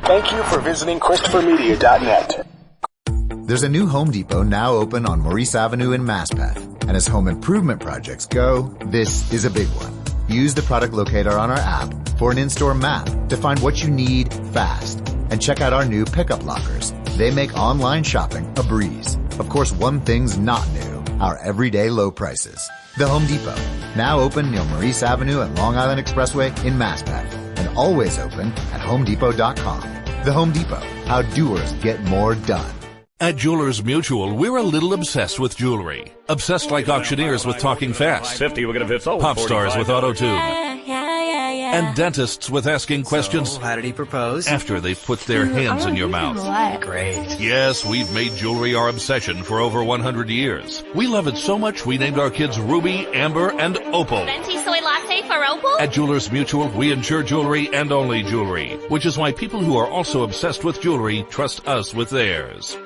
Thank you for visiting ChristopherMedia.net. There's a new Home Depot now open on Maurice Avenue in Maspeth. And as home improvement projects go, this is a big one. Use the product locator on our app for an in-store map to find what you need fast. And check out our new pickup lockers. They make online shopping a breeze. Of course, one thing's not new, our everyday low prices. The Home Depot, now open near Maurice Avenue and Long Island Expressway in Maspeth. And always open at HomeDepot.com. The Home Depot, how doers get more done. At Jewelers Mutual, we're a little obsessed with jewelry. Obsessed like auctioneers with talking fast. 50, we're gonna fit sold. Pop stars with auto-tune. Yeah. And dentists with asking questions. So, how did he propose? After they've put their hands in your mouth. Great. Yes, we've made jewelry our obsession for over 100 years. We love it so much we named our kids Ruby, Amber, and Opal. Venti soy latte for Opal? At Jewelers Mutual, we insure jewelry and only jewelry, which is why people who are also obsessed with jewelry trust us with theirs.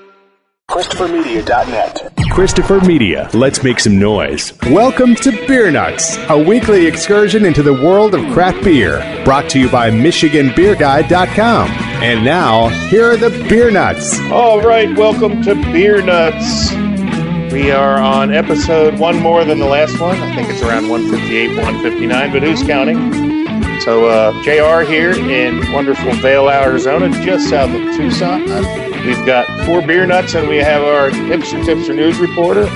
ChristopherMedia.net. Christopher Media, let's make some noise. Welcome to Beer Nuts, a weekly excursion into the world of craft beer, brought to you by MichiganBeerGuide.com. And now, here are the Beer Nuts. All right, welcome to Beer Nuts. We are on episode one more than the last one. I think it's around 158, 159, but who's counting? So, JR here in wonderful Vail, Arizona, just south of Tucson. We've got 4 beer nuts, and we have our Hipster Tipster news reporter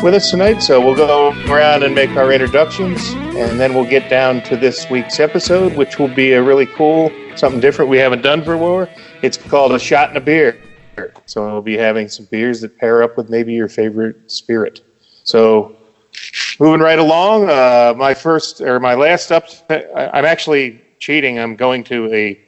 with us tonight. So we'll go around and make our introductions, and then we'll get down to this week's episode, which will be a really cool, something different we haven't done before. It's called A Shot in a Beer. So we'll be having some beers that pair up with maybe your favorite spirit. So moving right along, my last up, I'm actually cheating. I'm going to a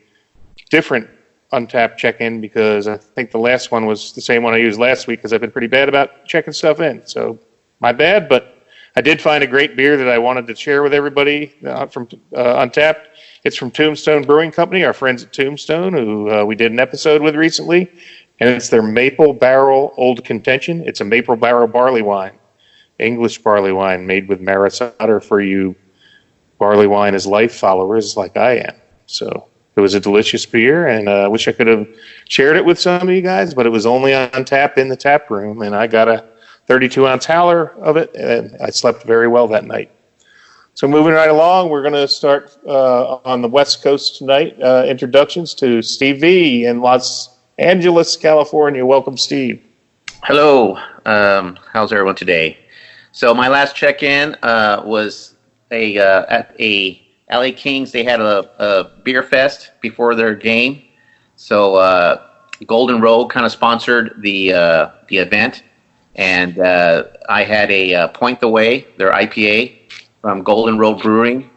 different Untapped check-in because I think the last one was the same one I used last week because I've been pretty bad about checking stuff in. So my bad, but I did find a great beer that I wanted to share with everybody from Untapped. It's from Tombstone Brewing Company, our friends at Tombstone, who we did an episode with recently, and it's their Maple Barrel Old Contention. It's a Maple Barrel barley wine, English barley wine made with Maris Otter for you barley wine is life followers like I am. So it was a delicious beer, and I wish I could have shared it with some of you guys, but it was only on tap in the tap room, and I got a 32-ounce howler of it, and I slept very well that night. So moving right along, we're going to start on the West Coast tonight. Introductions to Steve V in Los Angeles, California. Welcome, Steve. Hello. How's everyone today? So my last check-in was at a LA Kings. They had a beer fest before their game. So Golden Road kind of sponsored the event, and I had a Point the Way, their IPA from Golden Road Brewing.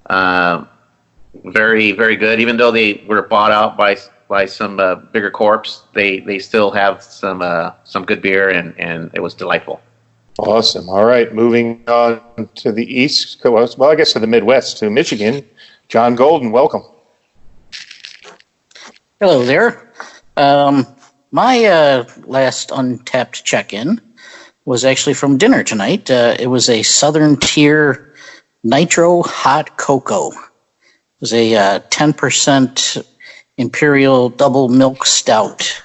Very, very good. Even though they were bought out by some bigger corps, they still have some good beer, and it was delightful. Awesome. All right, moving on to the East Coast. Well, I guess to the Midwest, to Michigan. John Golden, welcome. Hello there. My last Untapped check-in was actually from dinner tonight. It was a Southern Tier Nitro Hot Cocoa. It was a 10% Imperial Double Milk Stout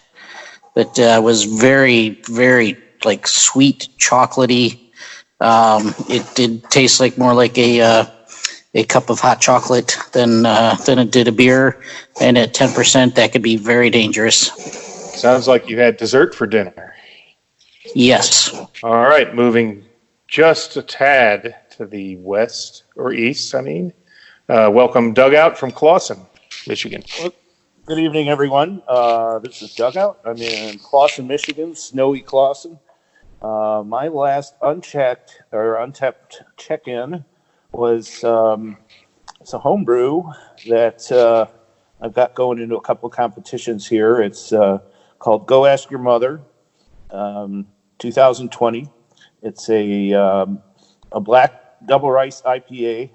that was very, very sweet, chocolatey. It did taste more like a cup of hot chocolate than it did a beer. And at 10%, that could be very dangerous. Sounds like you had dessert for dinner. Yes. All right, moving just a tad to the west, or east, I mean. Welcome, Dugout from Clawson, Michigan. Well, good evening, everyone. This is Dugout. I'm in Clawson, Michigan, snowy Clawson. My last untapped check-in was it's a homebrew that I've got going into a couple of competitions here. It's called Go Ask Your Mother, 2020. It's a black double rice IPA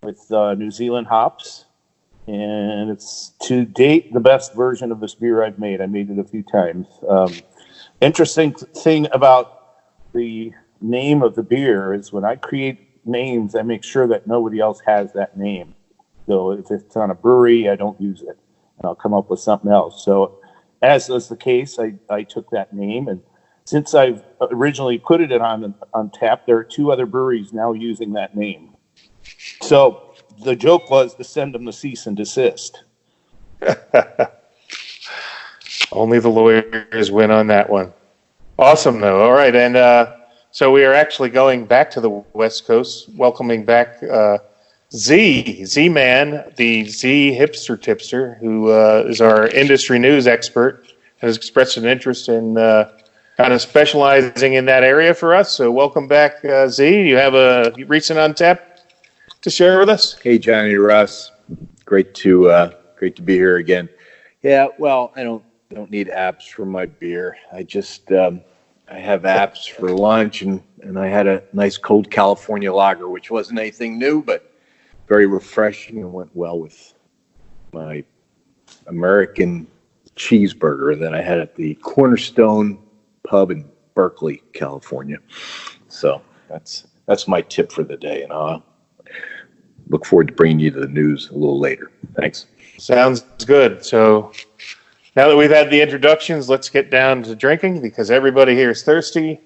with New Zealand hops, and it's to date the best version of this beer I've made. I made it a few times. Interesting thing about the name of the beer is when I create names, I make sure that nobody else has that name. So if it's on a brewery, I don't use it. and I'll come up with something else. So, as was the case, I took that name, and since I've originally put it on tap, there are 2 other breweries now using that name. So the joke was to send them the cease and desist. Only the lawyers win on that one. Awesome, though. All right, and so we are actually going back to the West Coast, welcoming back Z-Man, the Z hipster tipster, who is our industry news expert, and has expressed an interest in kind of specializing in that area for us. So welcome back, Z. You have a recent Untapped to share with us? Hey, Johnny Russ. Great to be here again. Yeah, well, I don't need apps for my beer. I just I have apps for lunch, and I had a nice cold California lager, which wasn't anything new, but very refreshing and went well with my American cheeseburger that I had at the Cornerstone Pub in Berkeley, California. So that's my tip for the day, and I'll look forward to bringing you the news a little later. Thanks. Sounds good. So now that we've had the introductions, let's get down to drinking because everybody here is thirsty.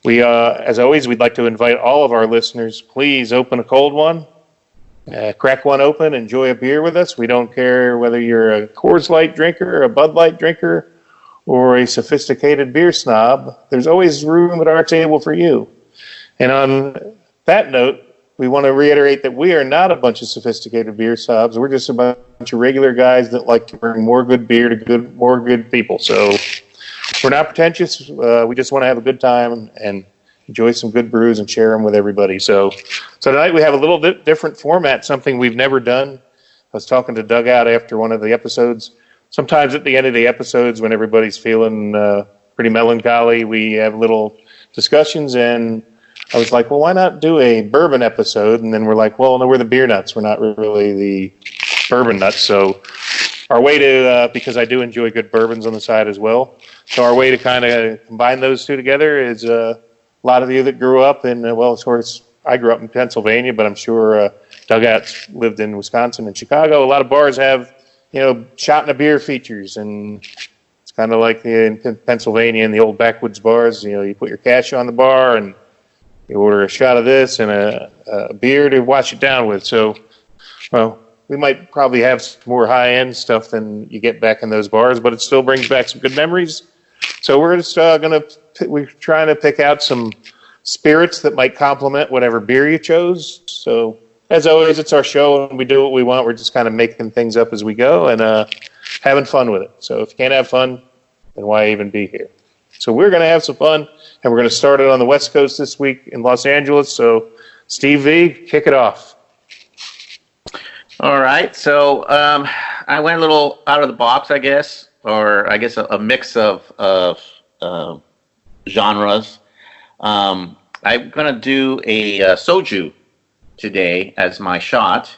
We, as always, we'd like to invite all of our listeners, please open a cold one, crack one open, enjoy a beer with us. We don't care whether you're a Coors Light drinker, a Bud Light drinker, or a sophisticated beer snob. There's always room at our table for you. And on that note, we want to reiterate that we are not a bunch of sophisticated beer snobs. We're just a bunch of regular guys that like to bring more good beer to more good people. So we're not pretentious. We just want to have a good time and enjoy some good brews and share them with everybody. So tonight we have a little bit different format, something we've never done. I was talking to Doug out after one of the episodes. Sometimes at the end of the episodes when everybody's feeling pretty melancholy, we have little discussions, and I was like, well, why not do a bourbon episode? And then we're like, well, no, we're the beer nuts. We're not really the bourbon nuts. So our way to, because I do enjoy good bourbons on the side as well, so our way to kind of combine those two together is a lot of you that grew up in, well, of course, I grew up in Pennsylvania, but I'm sure Doug Out's lived in Wisconsin and Chicago. A lot of bars have, shot in a beer features, and it's kind of like in Pennsylvania in the old backwoods bars. You put your cash on the bar and you order a shot of this and a beer to wash it down with. So, well, we might probably have some more high-end stuff than you get back in those bars, but it still brings back some good memories. So we're just we're trying to pick out some spirits that might complement whatever beer you chose. So as always, it's our show and we do what we want. We're just kind of making things up as we go and having fun with it. So if you can't have fun, then why even be here? So we're going to have some fun, and we're going to start it on the West Coast this week in Los Angeles. So Steve V, kick it off. All right. So I went a little out of the box, I guess, or I guess a mix of genres. I'm going to do a soju today as my shot.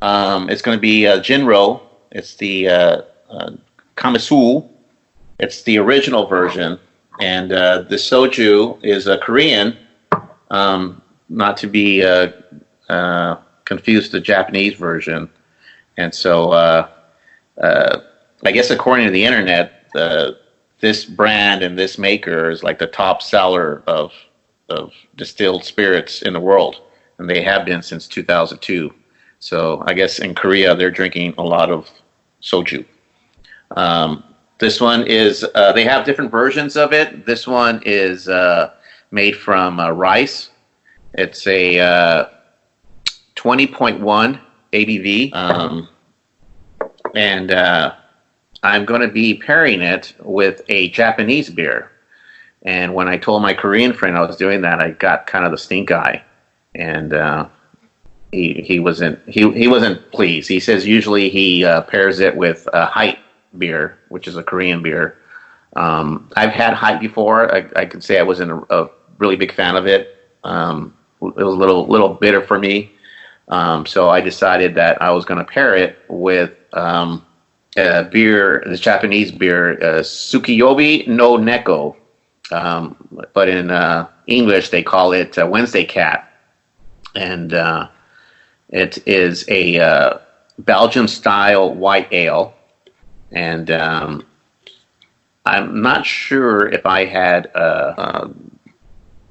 It's going to be Jinro. It's the Kamisul. It's the original version. And the soju is a Korean, not to be confused with the Japanese version. And so I guess according to the internet, this brand and this maker is like the top seller of distilled spirits in the world. And they have been since 2002. So I guess in Korea, they're drinking a lot of soju. This one is, they have different versions of it. This one is made from rice. It's a 20.1 ABV. And I'm going to be pairing it with a Japanese beer. And when I told my Korean friend I was doing that, I got kind of the stink eye. And he wasn't pleased. He says usually he pairs it with Height beer, which is a Korean beer. I've had Height before. I could say I wasn't a really big fan of it. It was a little bitter for me. So I decided that I was going to pair it with a beer, this Japanese beer, Tsukiyomi no Neko. But in English they call it Wednesday Cat. And it is a Belgian-style white ale. And I'm not sure if I had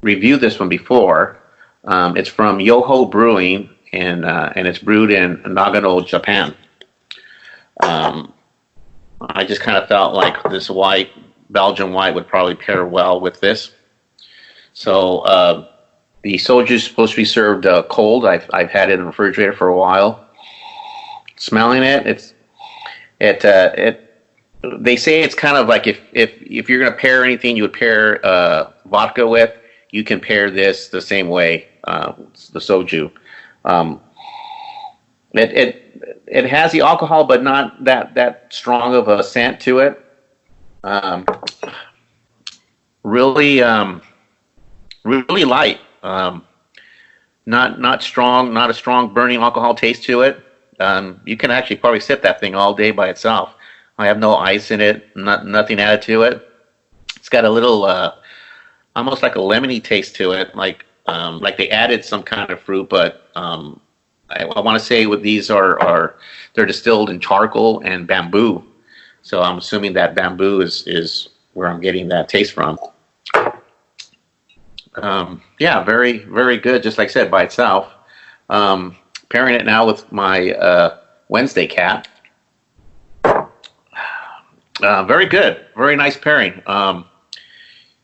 reviewed this one before. It's from Yoho Brewing, and it's brewed in Nagano, Japan. I just kind of felt like this Belgian white would probably pair well with this. So the soju is supposed to be served cold. I've had it in the refrigerator for a while. Smelling it, they say it's kind of like if you're going to pair anything you would pair vodka with, you can pair this the same way, the soju. It has the alcohol, but not that strong of a scent to it. Really light. Not strong. Not a strong burning alcohol taste to it. You can actually probably sip that thing all day by itself. I have no ice in it. Nothing added to it. It's got a little, almost like a lemony taste to it, like they added some kind of fruit, but I want to say with these they're distilled in charcoal and bamboo, so I'm assuming that bamboo is where I'm getting that taste from. Yeah, very, very good. Just like I said, by itself. Pairing it now with my Wednesday Cat. Very good. Very nice pairing.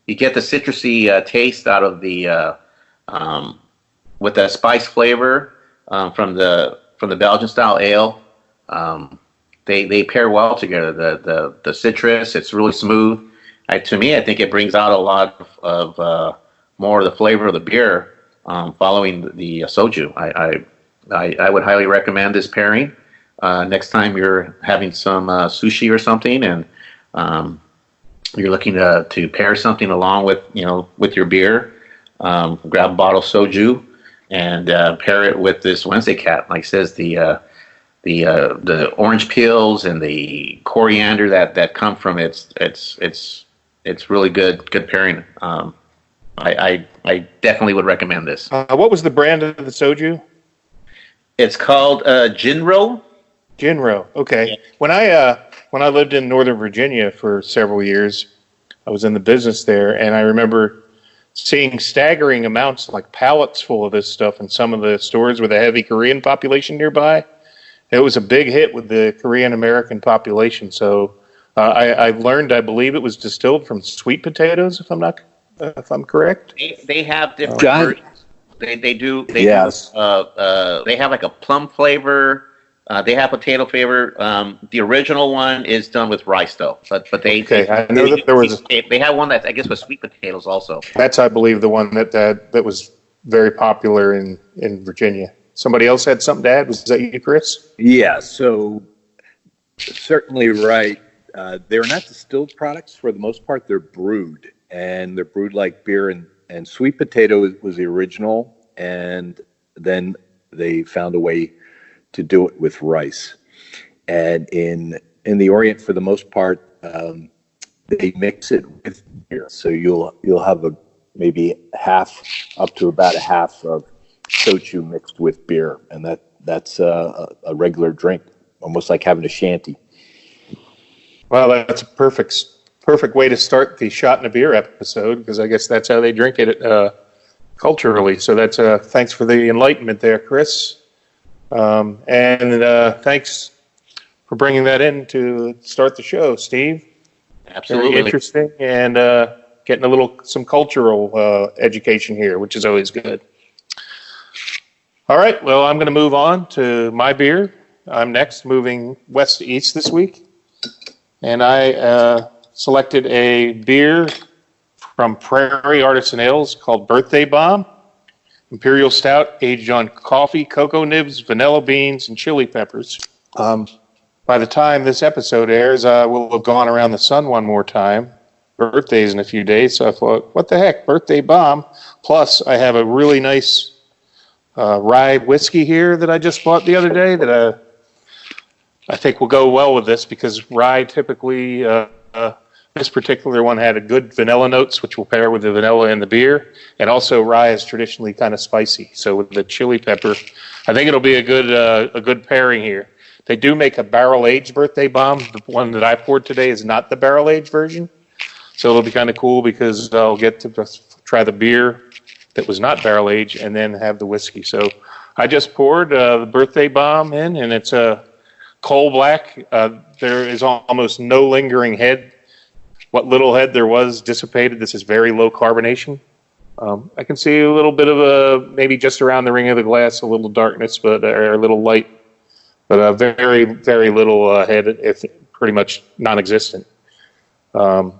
You get the citrusy taste out of the with the spice flavor from the Belgian style ale. They pair well together. The citrus, it's really smooth. To me, I think it brings out a lot of more of the flavor of the beer following the soju. I would highly recommend this pairing. Next time you're having some sushi or something, and you're looking to pair something along with your beer, grab a bottle of soju and pair it with this Wednesday Cat. Like it says, the orange peels and the coriander that come from it, it's really good pairing. I definitely would recommend this. What was the brand of the soju? It's called Jinro. Jinro. Okay. Yeah. When I lived in Northern Virginia for several years, I was in the business there, and I remember seeing staggering amounts, like pallets full of this stuff in some of the stores with a heavy Korean population nearby. It was a big hit with the Korean American population. So I've learned, I believe it was distilled from sweet potatoes, if I'm correct. They have different versions. They do. Yes. They have like a plum flavor. They have potato flavor. The original one is done with rice, though. But they. Okay, I know that there was. They have one that I guess with sweet potatoes also. That's, I believe, the one that was very popular in Virginia. Somebody else had something to add. Was that you, Chris? Yeah. So certainly right. They're not distilled products for the most part. They're brewed, and they're brewed like beer. And sweet potato was the original, and then they found a way to do it with rice. And in the Orient, for the most part, they mix it with beer. So you'll have maybe half, up to about a half of soju mixed with beer, and that's a regular drink, almost like having a shanty. Well, that's a perfect way to start the Shot in a Beer episode, because I guess that's how they drink it culturally. So that's thanks for the enlightenment there, Chris. And thanks for bringing that in to start the show, Steve. Absolutely. Very interesting, and getting some cultural education here, which is always good. All right, well, I'm going to move on to my beer. I'm next, moving west to east this week. And I selected a beer from Prairie Artisan Ales called Birthday Bomb. Imperial Stout, aged on coffee, cocoa nibs, vanilla beans, and chili peppers. By the time this episode airs, we'll have gone around the sun one more time. Birthday's in a few days, so I thought, what the heck, Birthday Bomb. Plus, I have a really nice rye whiskey here that I just bought the other day that I think will go well with this, because rye typically, this particular one had a good vanilla notes, which will pair with the vanilla in the beer. And also rye is traditionally kind of spicy. So with the chili pepper, I think it'll be a good pairing here. They do make a barrel-aged birthday bomb. The one that I poured today is not the barrel-aged version. So it'll be kind of cool because I'll get to try the beer that was not barrel-aged and then have the whiskey. So I just poured the birthday bomb in, and it's a coal black. There is almost no lingering head. What little head there was dissipated. This is very low carbonation. I can see a little bit of maybe just around the ring of the glass, a little darkness, but or a little light. But a very, very little head, if pretty much non-existent. But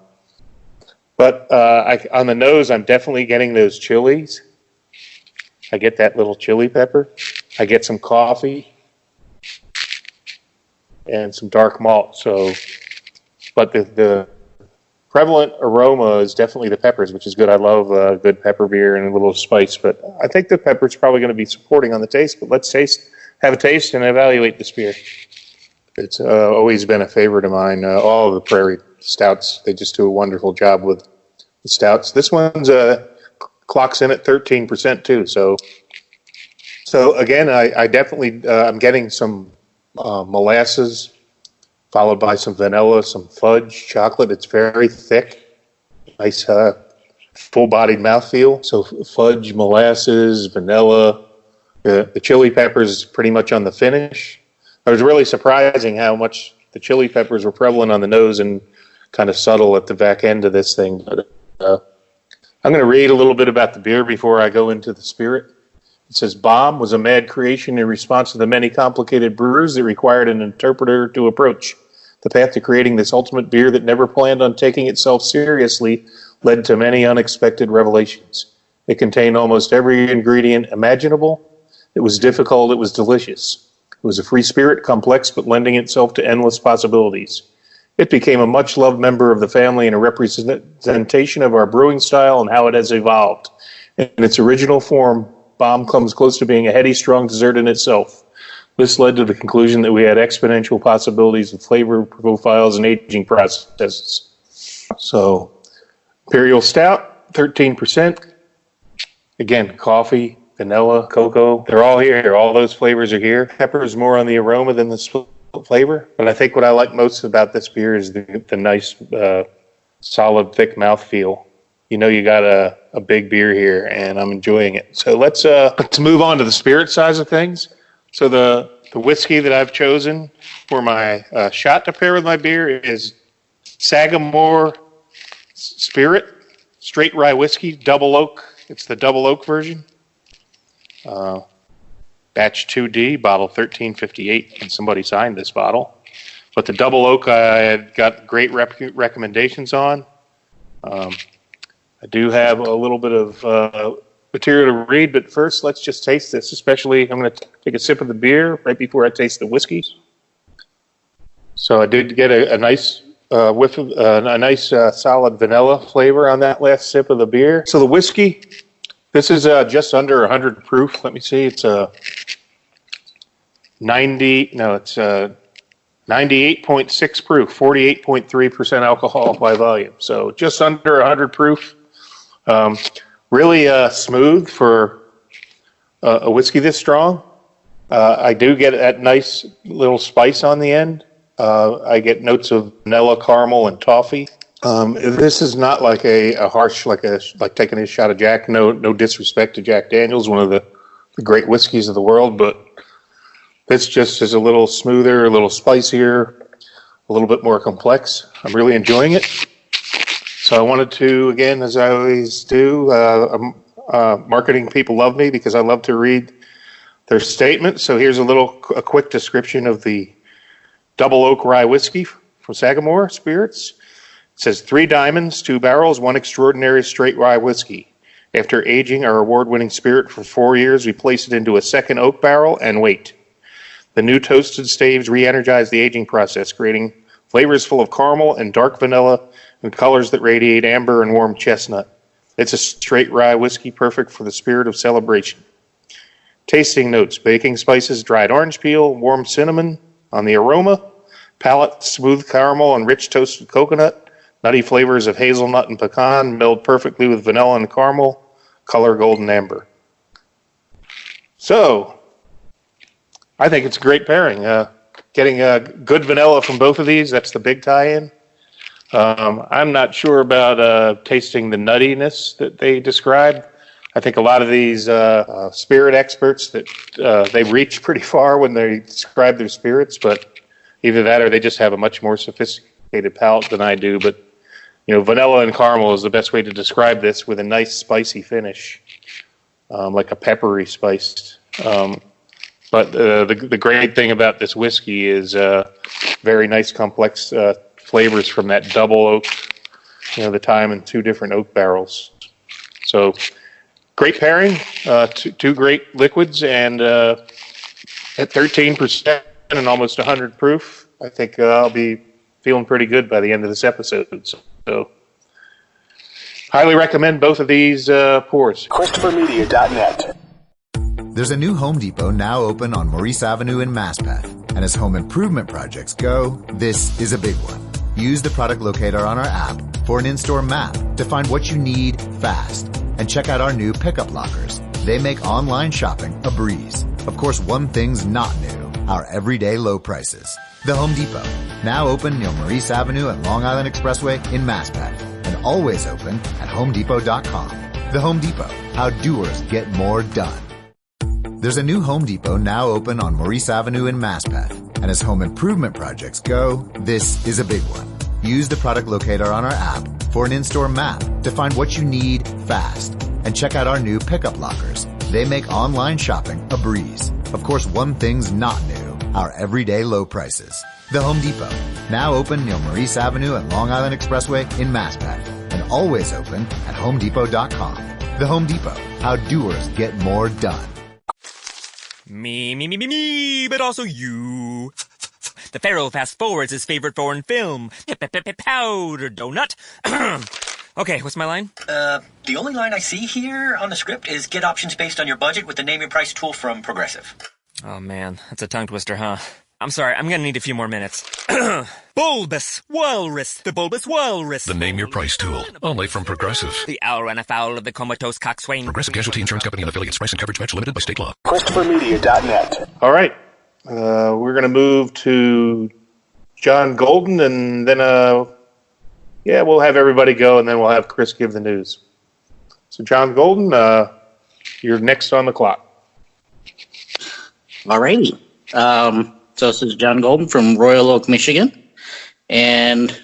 on the nose, I'm definitely getting those chilies. I get that little chili pepper. I get some coffee and some dark malt. So, but the prevalent aroma is definitely the peppers, which is good. I love good pepper beer and a little spice. But I think the pepper's probably going to be supporting on the taste. But let's have a taste and evaluate this beer. It's always been a favorite of mine. All of the Prairie Stouts, they just do a wonderful job with the stouts. This one's clocks in at 13% too. So again, I definitely I'm getting some molasses, followed by some vanilla, some fudge, chocolate. It's very thick, nice full-bodied mouthfeel. So fudge, molasses, vanilla. The chili peppers is pretty much on the finish. It was really surprising how much the chili peppers were prevalent on the nose and kind of subtle at the back end of this thing. But I'm going to read a little bit about the beer before I go into the spirit. It says, Bomb was a mad creation in response to the many complicated brews that required an interpreter to approach. The path to creating this ultimate beer that never planned on taking itself seriously led to many unexpected revelations. It contained almost every ingredient imaginable. It was difficult, it was delicious. It was a free spirit, complex but lending itself to endless possibilities. It became a much-loved member of the family and a representation of our brewing style and how it has evolved. In its original form, Bomb comes close to being a heady, strong dessert in itself. This led to the conclusion that we had exponential possibilities of flavor profiles and aging processes. So, Imperial Stout, 13%. Again, coffee, vanilla, cocoa, they're all here. All those flavors are here. Pepper is more on the aroma than the flavor. But I think what I like most about this beer is the nice, solid, thick mouthfeel. You know you got a big beer here, and I'm enjoying it. So let's move on to the spirit size of things. So the whiskey that I've chosen for my shot to pair with my beer is Sagamore Spirit Straight Rye Whiskey, Double Oak. It's the Double Oak version. Batch 2D, bottle 1358, and somebody signed this bottle. But the Double Oak I had got great recommendations on. I do have a little bit of material to read, but first let's just taste this. Especially, I'm going to take a sip of the beer right before I taste the whiskey. So I did get a nice whiff of a nice solid vanilla flavor on that last sip of the beer. So the whiskey, this is just under 100 proof. Let me see. It's a 98.6 proof, 48.3% alcohol by volume. So just under 100 proof. Really smooth for a whiskey this strong. I do get that nice little spice on the end. I get notes of vanilla, caramel, and toffee. This is not like a harsh, like taking a shot of Jack. No disrespect to Jack Daniels, one of the great whiskeys of the world, but this just is a little smoother, a little spicier, a little bit more complex. I'm really enjoying it. So I wanted to, again, as I always do, marketing people love me because I love to read their statements. So here's a quick description of the Double Oak Rye Whiskey from Sagamore Spirits. It says, 3 diamonds, 2 barrels, 1 extraordinary straight rye whiskey. After aging our award-winning spirit for 4 years, we place it into a second oak barrel and wait. The new toasted staves re-energize the aging process, creating flavors full of caramel and dark vanilla and colors that radiate amber and warm chestnut. It's a straight rye whiskey perfect for the spirit of celebration. Tasting notes: baking spices, dried orange peel, warm cinnamon on the aroma. Palate: smooth caramel and rich toasted coconut. Nutty flavors of hazelnut and pecan meld perfectly with vanilla and caramel. Color: golden amber. So, I think it's a great pairing. getting good vanilla from both of these. That's the big tie-in. I'm not sure about tasting the nuttiness that they described. I think a lot of these spirit experts that they reach pretty far when they describe their spirits, but either that or they just have a much more sophisticated palate than I do. But vanilla and caramel is the best way to describe this, with a nice spicy finish, like a peppery spiced. But the great thing about this whiskey is very nice complex flavors from that double oak, the time in 2 different oak barrels. So great pairing, two great liquids, and at 13% and almost 100 proof, I think I'll be feeling pretty good by the end of this episode. So highly recommend both of these pours. ChristopherMedia.net. There's a new Home Depot now open on Maurice Avenue in Maspeth. And as home improvement projects go, this is a big one. Use the product locator on our app for an in-store map to find what you need fast. And check out our new pickup lockers. They make online shopping a breeze. Of course, one thing's not new: our everyday low prices. The Home Depot, now open near Maurice Avenue and Long Island Expressway in Maspeth, and always open at HomeDepot.com. The Home Depot, how doers get more done. There's a new Home Depot now open on Maurice Avenue in Maspeth. And as home improvement projects go, this is a big one. Use the product locator on our app for an in-store map to find what you need fast. And check out our new pickup lockers. They make online shopping a breeze. Of course, one thing's not new: our everyday low prices. The Home Depot, now open near Maurice Avenue and Long Island Expressway in Maspeth, and always open at HomeDepot.com. The Home Depot, how doers get more done. Me, but also you. The Pharaoh fast forwards his favorite foreign film, Powder Donut. Okay, what's my line? The only line I see here on the script is get options based on your budget with the Name Your Price tool from Progressive. Oh man, that's a tongue twister, huh? I'm sorry, I'm gonna need a few more minutes. Bulbous Walrus, the Bulbous Walrus. The Name Your Price tool, only from Progressive. The owl ran afoul of the comatose coxswain. Progressive Casualty Insurance Company and affiliates. Price and coverage match limited by state law. ChristopherMedia.net. All right. We're going to move to John Golden, and then, we'll have everybody go, and then we'll have Chris give the news. So, John Golden, you're next on the clock. All righty. So this is John Golden from Royal Oak, Michigan. And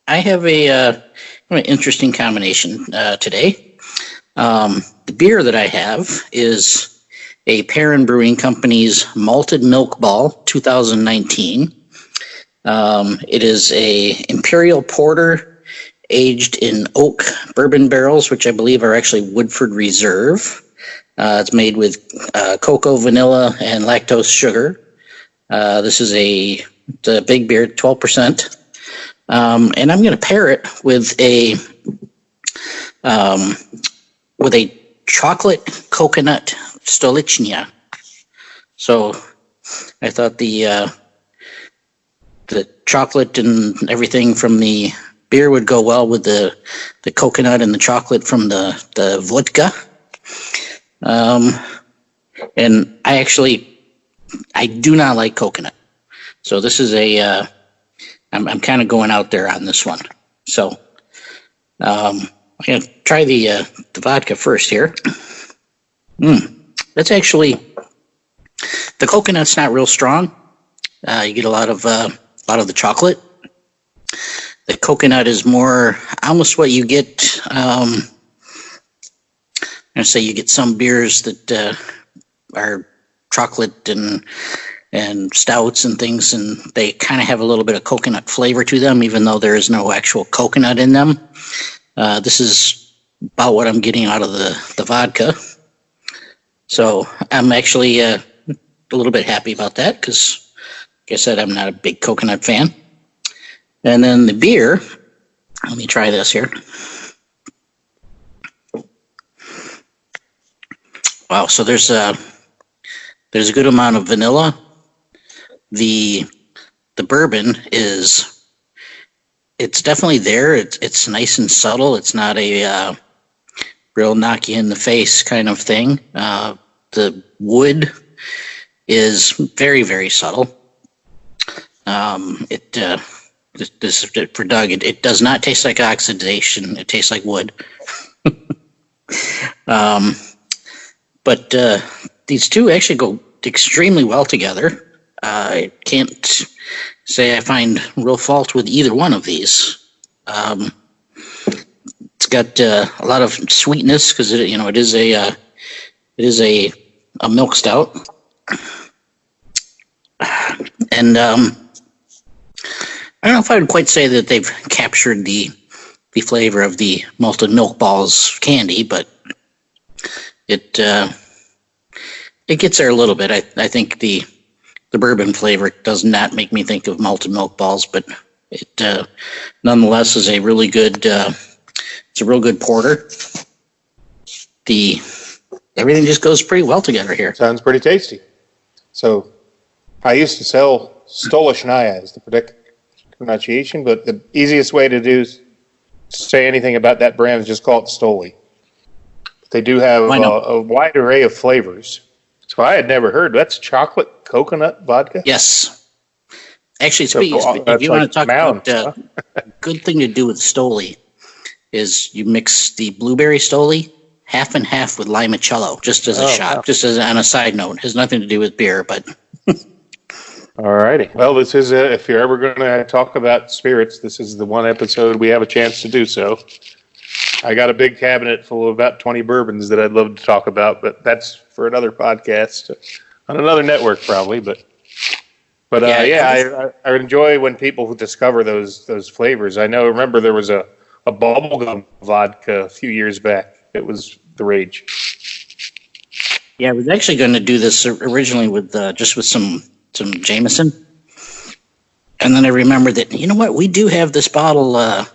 I have an interesting combination today. The beer that I have is a Perrin Brewing Company's Malted Milk Ball 2019. It is a Imperial Porter aged in oak bourbon barrels, which I believe are actually Woodford Reserve. It's made with cocoa, vanilla, and lactose sugar. This is a big beer, 12%. And I'm going to pair it with a chocolate coconut Stolichnia. So I thought the chocolate and everything from the beer would go well with the coconut and the chocolate from the vodka. And I do not like coconut. So this is I'm kind of going out there on this one. So I'm going to try the vodka first here. That's actually, the coconut's not real strong. You get a lot of the chocolate. The coconut is more almost what you get. I'm gonna say you get some beers that are chocolate and stouts and things, and they kind of have a little bit of coconut flavor to them, even though there is no actual coconut in them. This is about what I'm getting out of the vodka. So I'm actually a little bit happy about that because, like I said, I'm not a big coconut fan. And then the beer, let me try this here. Wow, so there's a good amount of vanilla. The bourbon it's definitely there. It's nice and subtle. It's not a real knock you in the face kind of thing. The wood is very, very subtle. This for Doug. It does not taste like oxidation. It tastes like wood. But these two actually go extremely well together. I can't say I find real fault with either one of these. It's got a lot of sweetness because it is a milk stout, and I don't know if I would quite say that they've captured the flavor of the malted milk balls candy, but it gets there a little bit. I think the bourbon flavor does not make me think of malted milk balls, but it nonetheless is a really good. It's a real good porter. Everything just goes pretty well together here. Sounds pretty tasty. So, I used to sell Stolichnaya is the pronunciation, but the easiest way to say anything about that brand is just call it Stoli. But they do have a wide array of flavors. So I had never heard. That's chocolate coconut vodka? Yes. Actually, if you want to talk about a good thing to do with Stoli is you mix the blueberry Stoli half and half with limoncello, just as a shot, wow. Just as on a side note. It has nothing to do with beer, but... All righty. Well, this is, if you're ever going to talk about spirits, this is the one episode we have a chance to do so. I got a big cabinet full of about 20 bourbons that I'd love to talk about, but that's for another podcast on another network probably, but I enjoy when people discover those flavors. Remember there was a bubblegum vodka a few years back. It was the rage. Yeah, I was actually going to do this originally with just with some Jameson, and then I remembered that we do have this bottle in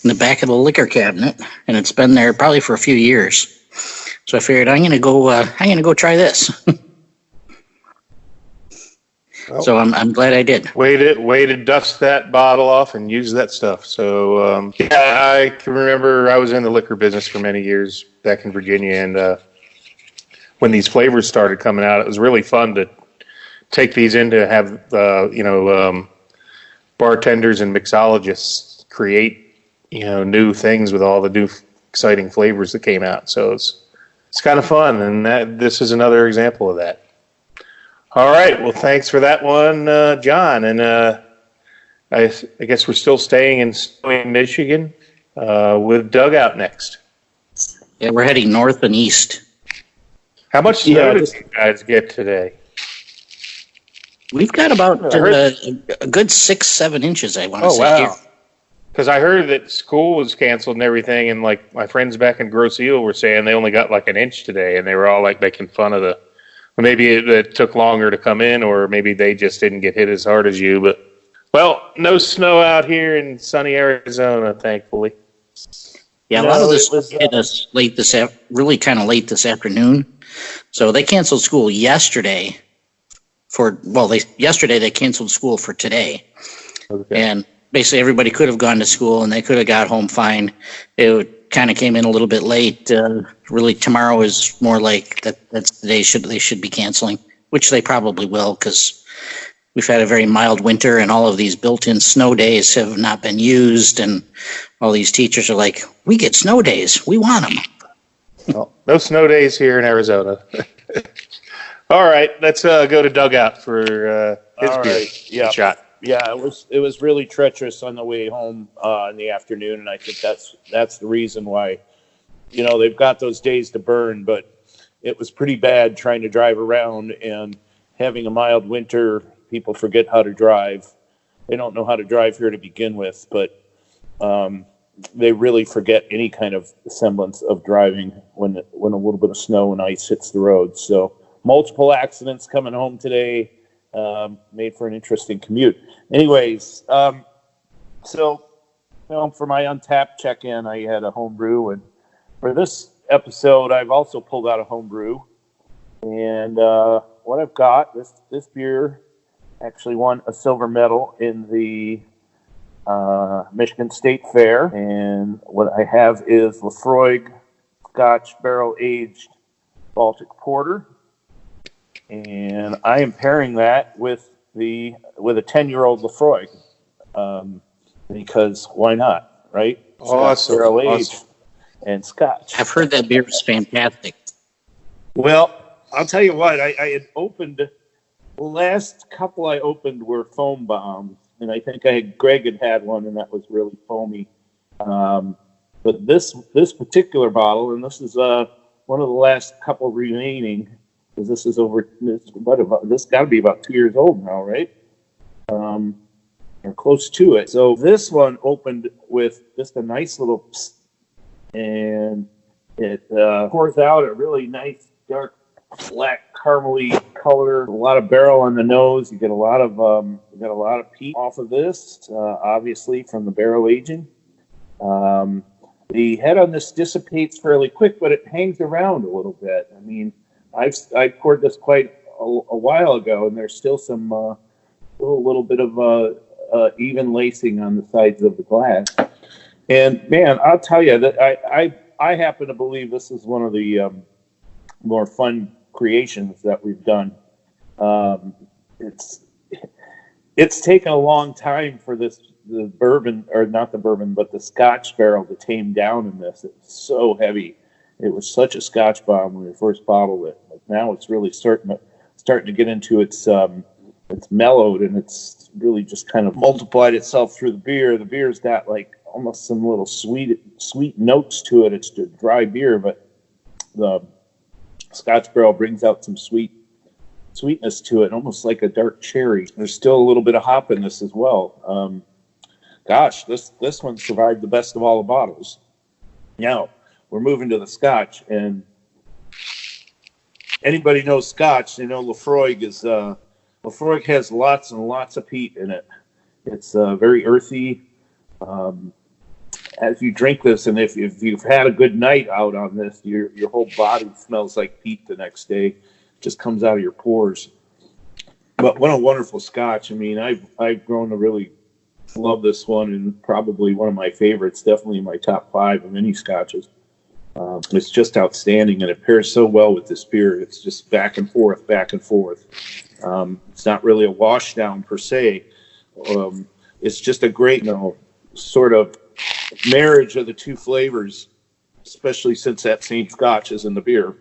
the back of the liquor cabinet, and it's been there probably for a few years. So I figured I'm going to go try this. Well, so I'm glad I did. Way to dust that bottle off and use that stuff. So I can remember I was in the liquor business for many years back in Virginia, and when these flavors started coming out, it was really fun to take these in to have bartenders and mixologists create new things with all the new exciting flavors that came out. So it's kind of fun, and this is another example of that. All right. Well, thanks for that one, John. And I guess we're still staying in snowy Michigan with Doug out next. Yeah, we're heading north and east. How much snow did you guys get today? We've got about a good 6-7 inches, I want to say. Oh, wow. Because I heard that school was canceled and everything, and like my friends back in Grosse Ile were saying they only got like an inch today, and they were all like making fun of maybe it took longer to come in, or maybe they just didn't get hit as hard as you. But, well, no snow out here in sunny Arizona, thankfully. Yeah, a lot of this hit us really kind of late this afternoon. So they canceled school yesterday. Yesterday they canceled school for today. Okay. And basically everybody could have gone to school and they could have got home fine. It kind of came in a little bit late. Really, tomorrow is more like that's the day they should be canceling, which they probably will because we've had a very mild winter and all of these built-in snow days have not been used, and all these teachers are like, we get snow days. We want them. Well, no snow days here in Arizona. All right, let's go to Dugout for his beer shot. Yeah, it was really treacherous on the way home in the afternoon, and I think that's the reason why, they've got those days to burn, but it was pretty bad trying to drive around and having a mild winter. People forget how to drive. They don't know how to drive here to begin with, but they really forget any kind of semblance of driving when a little bit of snow and ice hits the road. So multiple accidents coming home today. Made for an interesting commute. Anyways, for my Untapped check-in, I had a home brew, and for this episode, I've also pulled out a home brew. And what I've got, this beer actually won a silver medal in the Michigan State Fair, and what I have is Laphroaig Scotch Barrel-Aged Baltic Porter. And I am pairing that with with a 10-year-old Lefroy, because why not, right? Awesome. Barrel aged and Scotch. I've heard that beer is fantastic. Well, I'll tell you what, I had opened, the last couple I opened were foam bombs, and I think Greg had one, and that was really foamy. But this particular bottle, and this is one of the last couple remaining, because this is this got to be about 2 years old now, right? Or close to it. So this one opened with just a nice little psst, and it pours out a really nice dark black caramely color, a lot of barrel on the nose. You get a lot of peat off of this, obviously from the barrel aging. The head on this dissipates fairly quick, but it hangs around a little bit. I mean, I poured this quite a while ago, and there's still some little bit of even lacing on the sides of the glass. And man, I'll tell you that I happen to believe this is one of the more fun creations that we've done. It's taken a long time for the bourbon, or not the bourbon, but the Scotch barrel to tame down in this. It's so heavy. It was such a Scotch bomb when we first bottled it. But now it's really starting to get into it's mellowed, and it's really just kind of multiplied itself through the beer. The beer's got like almost some little sweet notes to it. It's a dry beer, but the Scotch barrel brings out some sweetness to it, almost like a dark cherry. There's still a little bit of hop in this as well. Gosh, this one survived the best of all the bottles. Now we're moving to the Scotch, and anybody knows Scotch, they know Lefroy has lots and lots of peat in it. It's very earthy. As you drink this, and if you've had a good night out on this, your whole body smells like peat the next day. It just comes out of your pores. But what a wonderful Scotch. I mean, I've grown to really love this one, and probably one of my favorites, definitely in my top 5 of any Scotches. It's just outstanding, and it pairs so well with this beer. It's just back and forth, back and forth. It's not really a wash down per se. It's just a great, sort of marriage of the two flavors, especially since that same Scotch is in the beer.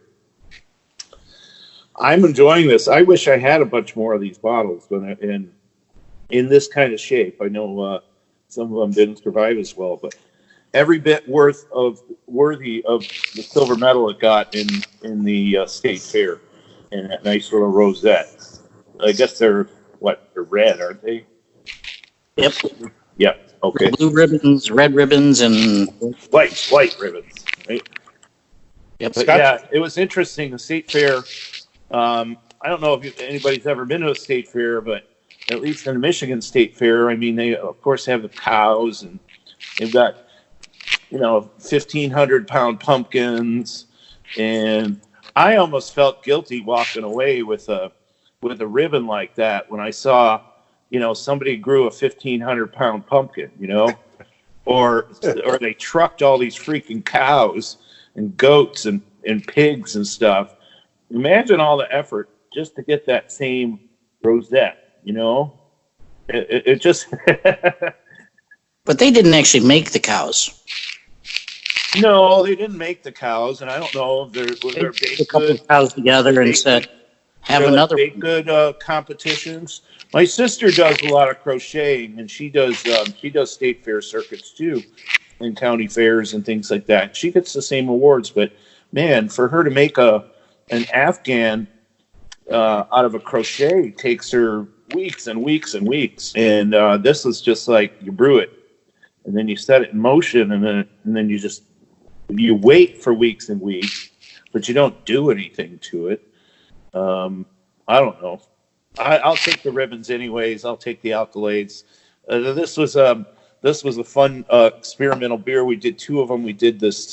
I'm enjoying this. I wish I had a bunch more of these bottles, but in this kind of shape. I know some of them didn't survive as well, but every bit worthy of the silver medal it got in the state fair, and that nice little rosette. I guess they're red, aren't they? Yep. Yep. Okay. Blue ribbons, red ribbons, and white ribbons, right? Yep. But yeah, it was interesting. The state fair. I don't know if anybody's ever been to a state fair, but at least in the Michigan State Fair, I mean, they of course have the cows, and they've got 1,500-pound pumpkins, and I almost felt guilty walking away with a ribbon like that when I saw somebody grew a 1,500-pound pumpkin, or they trucked all these freaking cows and goats and pigs and stuff. Imagine all the effort just to get that same rosette, it just. But they didn't actually make the cows. No, they didn't make the cows, and I don't know if they're a couple of cows together and said, "Have another." Like good competitions. My sister does a lot of crocheting, and she does state fair circuits too, and county fairs and things like that. She gets the same awards, but man, for her to make an Afghan out of a crochet takes her weeks and weeks and weeks. And this is just like you brew it, and then you set it in motion, and then you wait for weeks and weeks, but you don't do anything to it. I don't know. I'll take the ribbons anyways. I'll take the accolades. This was a fun experimental beer. We did 2 of them. We did this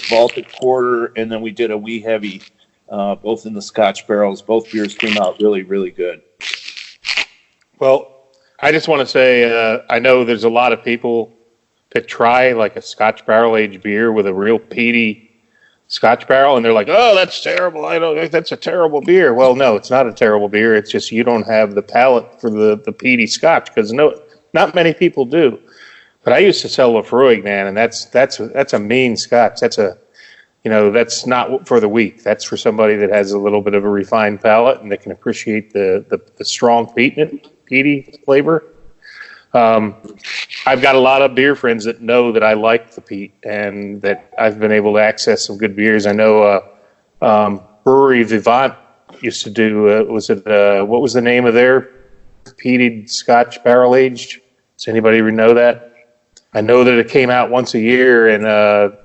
Baltic Porter, and then we did a wee heavy, both in the Scotch barrels. Both beers came out really, really good. Well, I just want to say I know there's a lot of people that try like a Scotch barrel aged beer with a real peaty Scotch Barrel, and they're like, "Oh, that's terrible. I don't. That's a terrible beer." Well, no, it's not a terrible beer. It's just you don't have the palate for the peaty Scotch because not many people do. But I used to sell Lafroig, man, and that's a mean Scotch. That's not for the weak. That's for somebody that has a little bit of a refined palate and that can appreciate the strong peaty flavor. I've got a lot of beer friends that know that I like the peat and that I've been able to access some good beers. I know Brewery Vivant used to do, what was the name of their peated Scotch barrel aged? Does anybody know that? I know that it came out once a year, and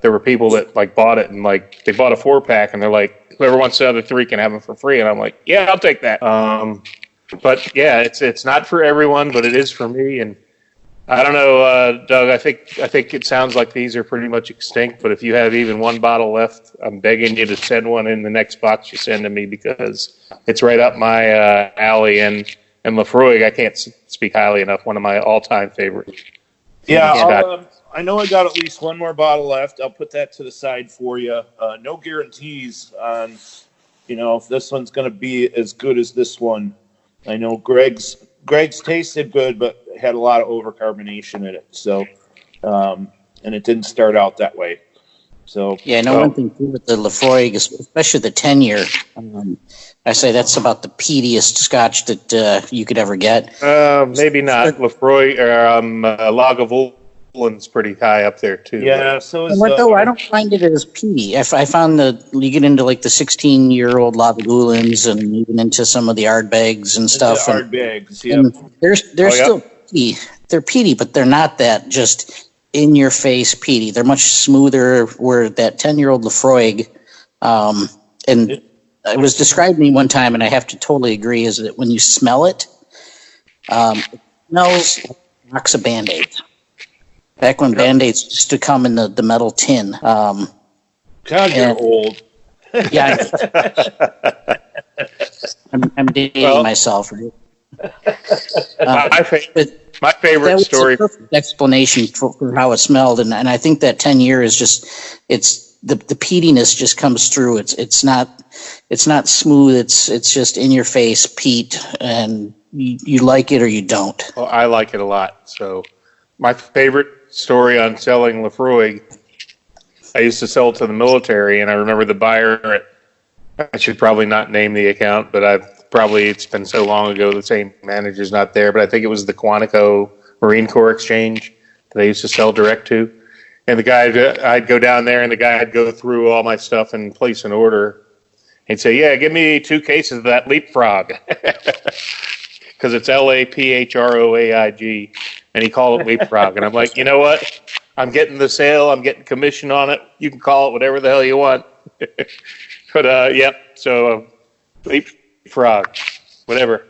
there were people that bought it, and they bought a 4-pack, and they're like, whoever wants the other 3 can have them for free, and I'm like, yeah, I'll take that. But yeah, it's not for everyone, but it is for me. And I don't know, Doug. I think it sounds like these are pretty much extinct. But if you have even one bottle left, I'm begging you to send one in the next box you send to me because it's right up my alley. And Lafroig, I can't speak highly enough. One of my all-time favorites. Yeah, I know I got at least one more bottle left. I'll put that to the side for you. No guarantees on, if this one's going to be as good as this one. I know Greg's tasted good, but had a lot of overcarbonation in it. So, and it didn't start out that way. So yeah, one thing too with the Lafroig, especially the 10-year, I say that's about the peatiest Scotch that you could ever get. Maybe not. Lafroig or Lagavulin pretty high up there too. Yeah, so is, I don't find it as peaty. I found that you get into the 16-year-old Lagavulins and even into some of the Ardbegs and stuff. The Ardbegs, yeah. They're still peaty. They're peaty, but they're not that just in-your-face peaty. They're much smoother. Where that 10-year-old Lafroig, and it was described to me one time, and I have to totally agree, is that when you smell it, it smells like a box of Band-Aids. Back when Band-Aids used to come in the metal tin. God, you're old. Yeah. I'm dating myself. Right? My favorite story. That was a perfect explanation for how it smelled, and I think that 10 year is just the peatiness just comes through. It's not smooth. It's just in your face peat, and you like it or you don't. Well, I like it a lot. So my favorite story on selling Lafroig, I used to sell to the military, and I remember the buyer I should probably not name the account, but it's been so long ago, the same manager's not there, but I think it was the Quantico Marine Corps Exchange that I used to sell direct to. And the guy, I'd go down there, and the guy would go through all my stuff and place an order. He'd say, yeah, give me 2 cases of that Leapfrog. Because it's Laphroaig. And he called it Leapfrog. And I'm like, you know what? I'm getting the sale. I'm getting commission on it. You can call it whatever the hell you want. But, yep. So, Leapfrog, whatever.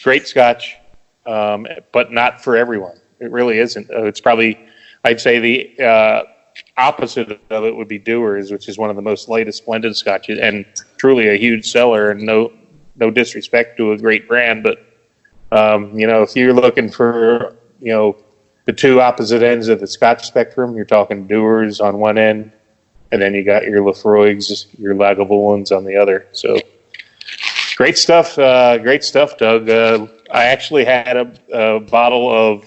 Great Scotch, but not for everyone. It really isn't. It's probably, I'd say the opposite of it would be Dewar's, which is one of the most latest blended Scotches and truly a huge seller. And no disrespect to a great brand, but if you're looking for the 2 opposite ends of the Scotch spectrum, you're talking Dewar's on one end, and then you got your Lafroigs, your Lagavulins on the other. So great stuff, Doug. I actually had a bottle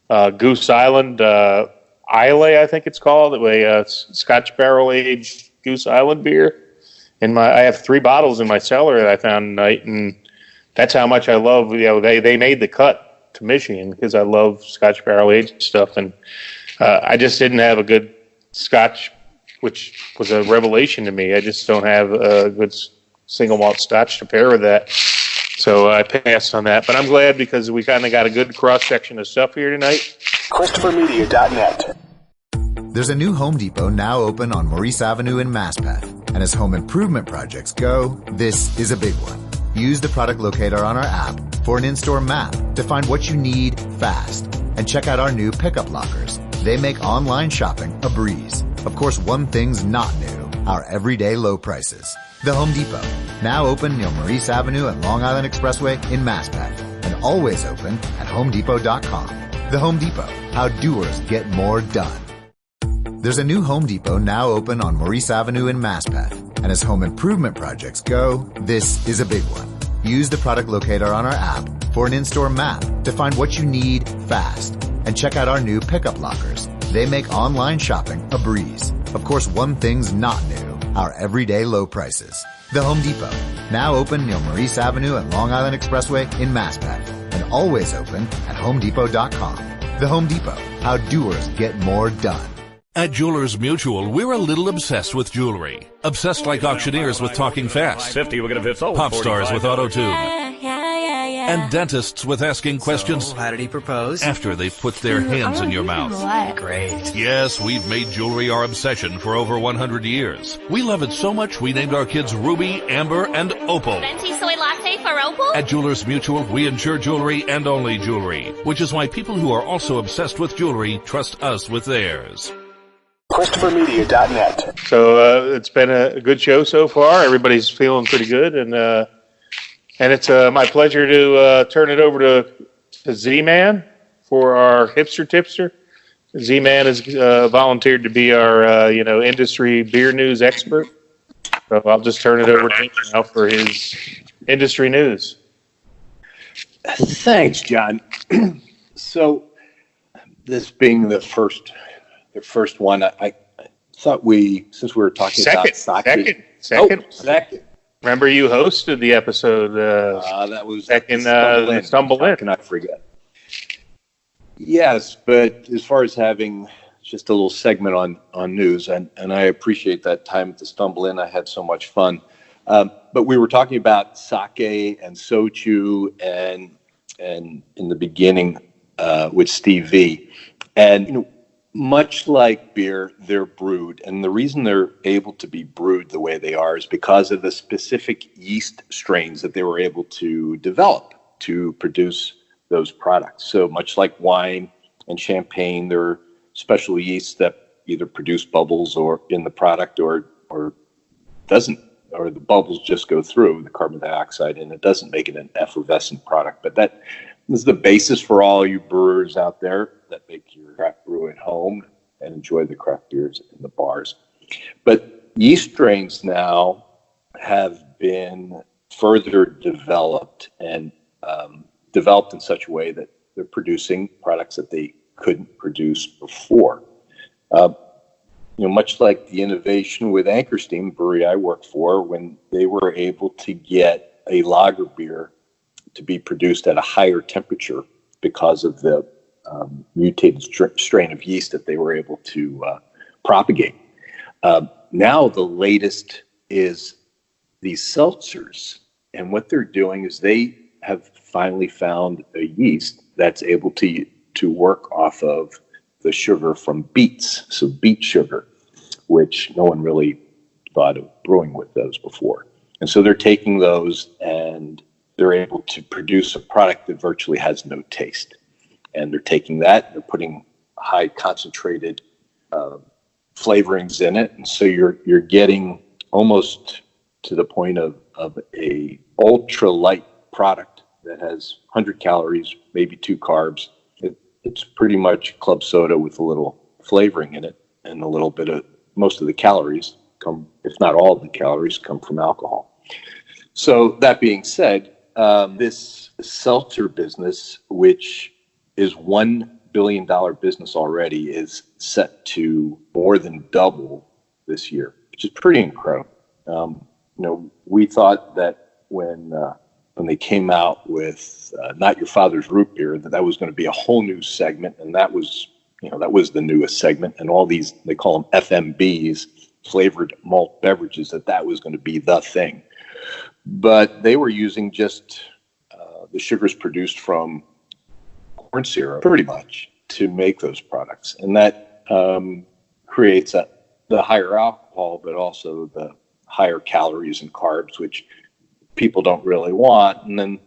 of Goose Island Islay, I think it's called, a Scotch barrel aged Goose Island beer. I have 3 bottles in my cellar that I found tonight, and that's how much I love. They made the cut to Michigan because I love Scotch barrel aged stuff, and I just didn't have a good Scotch, which was a revelation to me. I just don't have a good single malt Scotch to pair with that, so I passed on that. But I'm glad because we kind of got a good cross section of stuff here tonight. ChristopherMedia.net. There's a new Home Depot now open on Maurice Avenue in Maspeth. And as home improvement projects go, this is a big one. Use the product locator on our app for an in-store map to find what you need fast. And check out our new pickup lockers. They make online shopping a breeze. Of course, one thing's not new, our everyday low prices. The Home Depot, now open near Maurice Avenue and Long Island Expressway in Maspeth. And always open at HomeDepot.com. The Home Depot, how doers get more done. There's a new Home Depot now open on Maurice Avenue in Maspeth. And as home improvement projects go, this is a big one. Use the product locator on our app for an in-store map to find what you need fast. And check out our new pickup lockers. They make online shopping a breeze. Of course, one thing's not new, our everyday low prices. The Home Depot, now open near Maurice Avenue and Long Island Expressway in Maspeth, and always open at HomeDepot.com. The Home Depot, how doers get more done. At Jewelers Mutual, we're a little obsessed with jewelry. Obsessed like auctioneers with talking fast. 50, we're gonna fit sold. Pop stars with auto-tune. Yeah. And dentists with asking questions. So, how did he propose? After they've put their hands in your mouth. Great. Yes, we've made jewelry our obsession for over 100 years. We love it so much we named our kids Ruby, Amber, and Opal. Venti soy latte for Opal? At Jewelers Mutual, we insure jewelry and only jewelry, which is why people who are also obsessed with jewelry trust us with theirs. ChristopherMedia.net. So it's been a good show so far. Everybody's feeling pretty good, and it's my pleasure to turn it over to Z-Man for our hipster tipster. Z-Man has volunteered to be our industry beer news expert. So I'll just turn it over to him now for his industry news. Thanks, John. So this being the first one, I thought since we were talking about sake. Second. Remember you hosted the episode. That was second. Stumble In. How can I forget? Yes, but as far as having just a little segment on news, and I appreciate that time at the Stumble In. I had so much fun. But we were talking about sake and soju, and in the beginning with Steve V. And much like beer, they're brewed. And the reason they're able to be brewed the way they are is because of the specific yeast strains that they were able to develop to produce those products. So much like wine and champagne, there are special yeasts that either produce bubbles or in the product or doesn't, or the bubbles just go through the carbon dioxide and it doesn't make it an effervescent product. But that is the basis for all you brewers out there that make your craft brew at home and enjoy the craft beers in the bars. But yeast strains now have been further developed and developed in such a way that they're producing products that they couldn't produce before. Much like the innovation with Anchor Steam brewery I work for, when they were able to get a lager beer to be produced at a higher temperature because of the mutated strain of yeast that they were able to propagate. Now the latest is these seltzers, and what they're doing is they have finally found a yeast that's able to work off of the sugar from beets, so beet sugar, which no one really thought of brewing with those before. And so they're taking those and they're able to produce a product that virtually has no taste. And they're taking that, they're putting high concentrated flavorings in it, and so you're getting almost to the point of a ultra light product that has 100 calories, maybe 2 carbs. It's pretty much club soda with a little flavoring in it, and a little bit of most of the calories come, if not all of the calories, come from alcohol. So that being said, this seltzer business, which is $1 billion business already, is set to more than double this year, which is pretty incredible. We thought that when they came out with Not Your Father's Root Beer, that was going to be a whole new segment, and that was the newest segment, and all these, they call them FMBs, flavored malt beverages, that was going to be the thing. But they were using just the sugars produced from corn syrup, pretty much, to make those products. And that creates the higher alcohol, but also the higher calories and carbs, which people don't really want. And then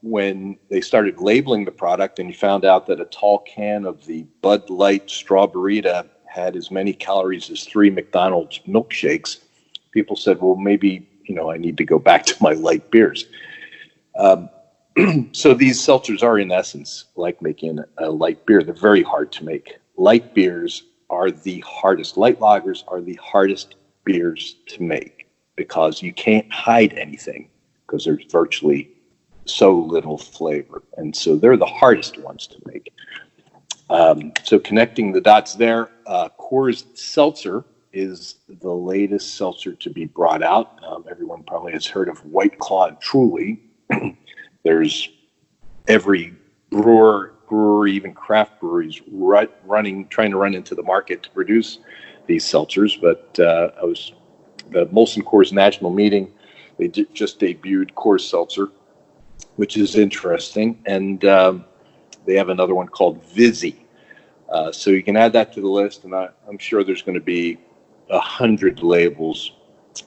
when they started labeling the product and you found out that a tall can of the Bud Light Strawberryta had as many calories as 3 McDonald's milkshakes, people said, well, maybe, I need to go back to my light beers. So these seltzers are, in essence, like making a light beer. They're very hard to make. Light beers are the hardest. Light lagers are the hardest beers to make because you can't hide anything because there's virtually so little flavor. And so they're the hardest ones to make. So connecting the dots there, Coors Seltzer is the latest seltzer to be brought out. Everyone probably has heard of White Claw and Truly. There's every brewery, even craft breweries, trying to run into the market to produce these seltzers. But I was the Molson Coors National Meeting. They just debuted Coors Seltzer, which is interesting, and they have another one called Vizzy. So you can add that to the list, and I'm sure there's going to be 100 labels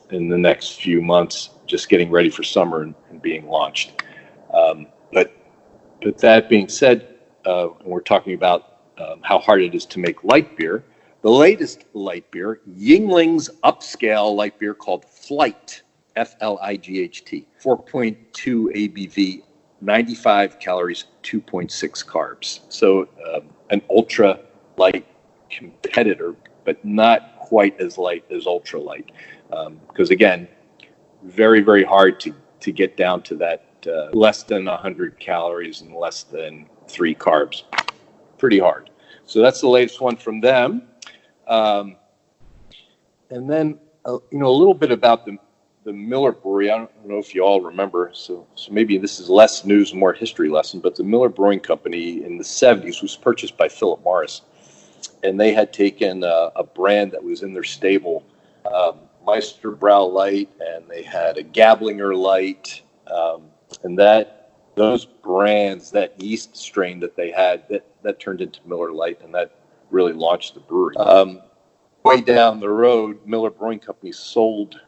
in the next few months, just getting ready for summer and being launched. But that being said, we're talking about how hard it is to make light beer. The latest light beer, Yuengling's upscale light beer called Flight, F-L-I-G-H-T, 4.2 ABV, 95 calories, 2.6 carbs. So an ultra light competitor, but not quite as light as ultra light. Because again, very, very hard to get down to that less than 100 calories and less than 3 carbs. Pretty hard. So that's the latest one from them. And then, a little bit about the Miller Brewery. I don't know if you all remember, so maybe this is less news and more history lesson, but the Miller Brewing Company in the 70s was purchased by Philip Morris. And they had taken a brand that was in their stable, Meisterbräu Light, and they had a Gablinger Light, and those brands, that yeast strain that they had, that turned into Miller Lite, and that really launched the brewery. Way down the road, Miller Brewing Company sold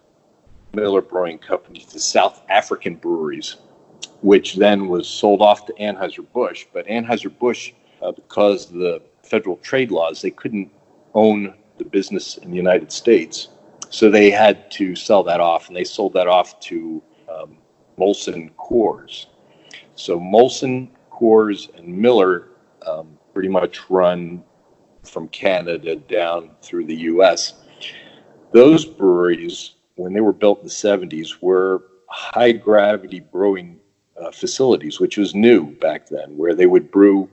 Miller Brewing Company to South African breweries, which then was sold off to Anheuser-Busch. But Anheuser-Busch, because of the federal trade laws, they couldn't own the business in the United States. So they had to sell that off, and they sold that off to Molson Coors. So Molson, Coors, and Miller pretty much run from Canada down through the U.S. Those breweries, when they were built in the 70s, were high-gravity brewing facilities, which was new back then, where they would brew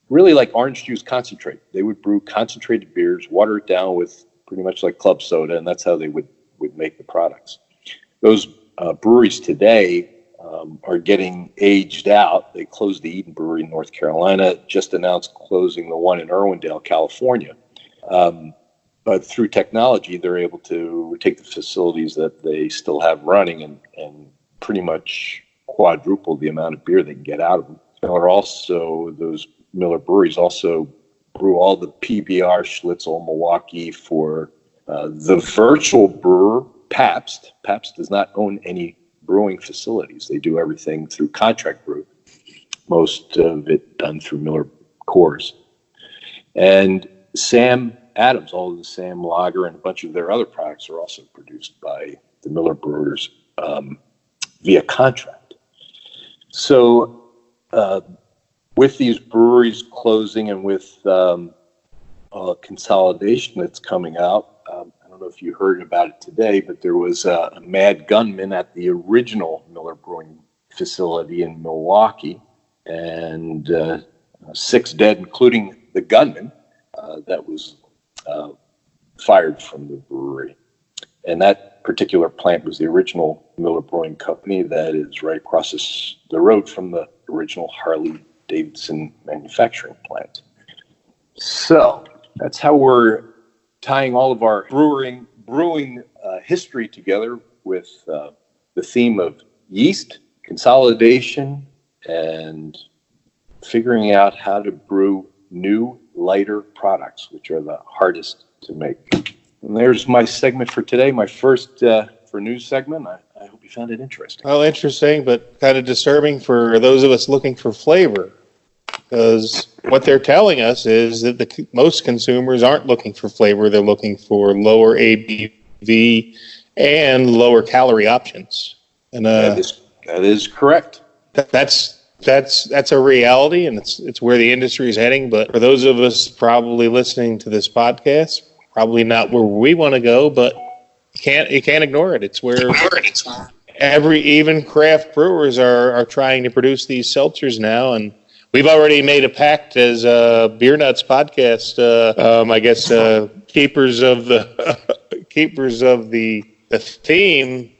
really like orange juice concentrate. They would brew concentrated beers, water it down with pretty much like club soda, and that's how they would make the products. Those breweries today are getting aged out. They closed the Eden Brewery in North Carolina, just announced closing the one in Irwindale, California. But through technology, they're able to take the facilities that they still have running and pretty much quadruple the amount of beer they can get out of them. Those Miller breweries also brew all the PBR, Schlitzoll, Milwaukee for the virtual brewer, Pabst. Pabst does not own any brewing facilities. They do everything through contract brew, most of it done through Miller Coors. And Sam Adams, all of the Sam Lager and a bunch of their other products are also produced by the Miller Brewers via contract. So with these breweries closing and with consolidation that's coming out, I don't know if you heard about it today, but there was a mad gunman at the original Miller Brewing facility in Milwaukee, and 6 dead, including the gunman that was fired from the brewery. And that particular plant was the original Miller Brewing Company that is right across the road from the original Harley-Davidson manufacturing plant. So that's how we're tying all of our brewing history together with the theme of yeast, consolidation, and figuring out how to brew new, lighter products, which are the hardest to make. And there's my segment for today, my first for news segment. I hope you found it interesting. Well, interesting, but kind of disturbing for those of us looking for flavor, because what they're telling us is that most consumers aren't looking for flavor. They're looking for lower ABV and lower calorie options. And that is correct. That's that's a reality, and it's where the industry is heading. But for those of us probably listening to this podcast, probably not where we want to go. But you can't ignore it. It's where even craft brewers are trying to produce these seltzers now, and we've already made a pact as Beer Nuts podcast. I guess keepers of the theme.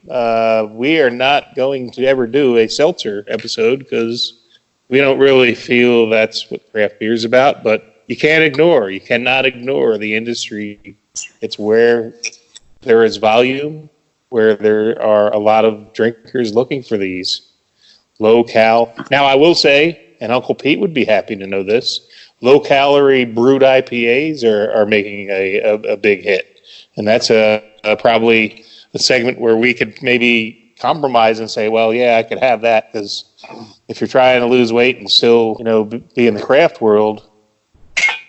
We are not going to ever do a seltzer episode because we don't really feel that's what craft beer is about. But you cannot ignore the industry. It's where there is volume, where there are a lot of drinkers looking for these low-cal. Now, I will say, and Uncle Pete would be happy to know this, low-calorie brewed IPAs are making a big hit. And that's probably a segment where we could maybe compromise and say, well, yeah, I could have that, because if you're trying to lose weight and still, be in the craft world,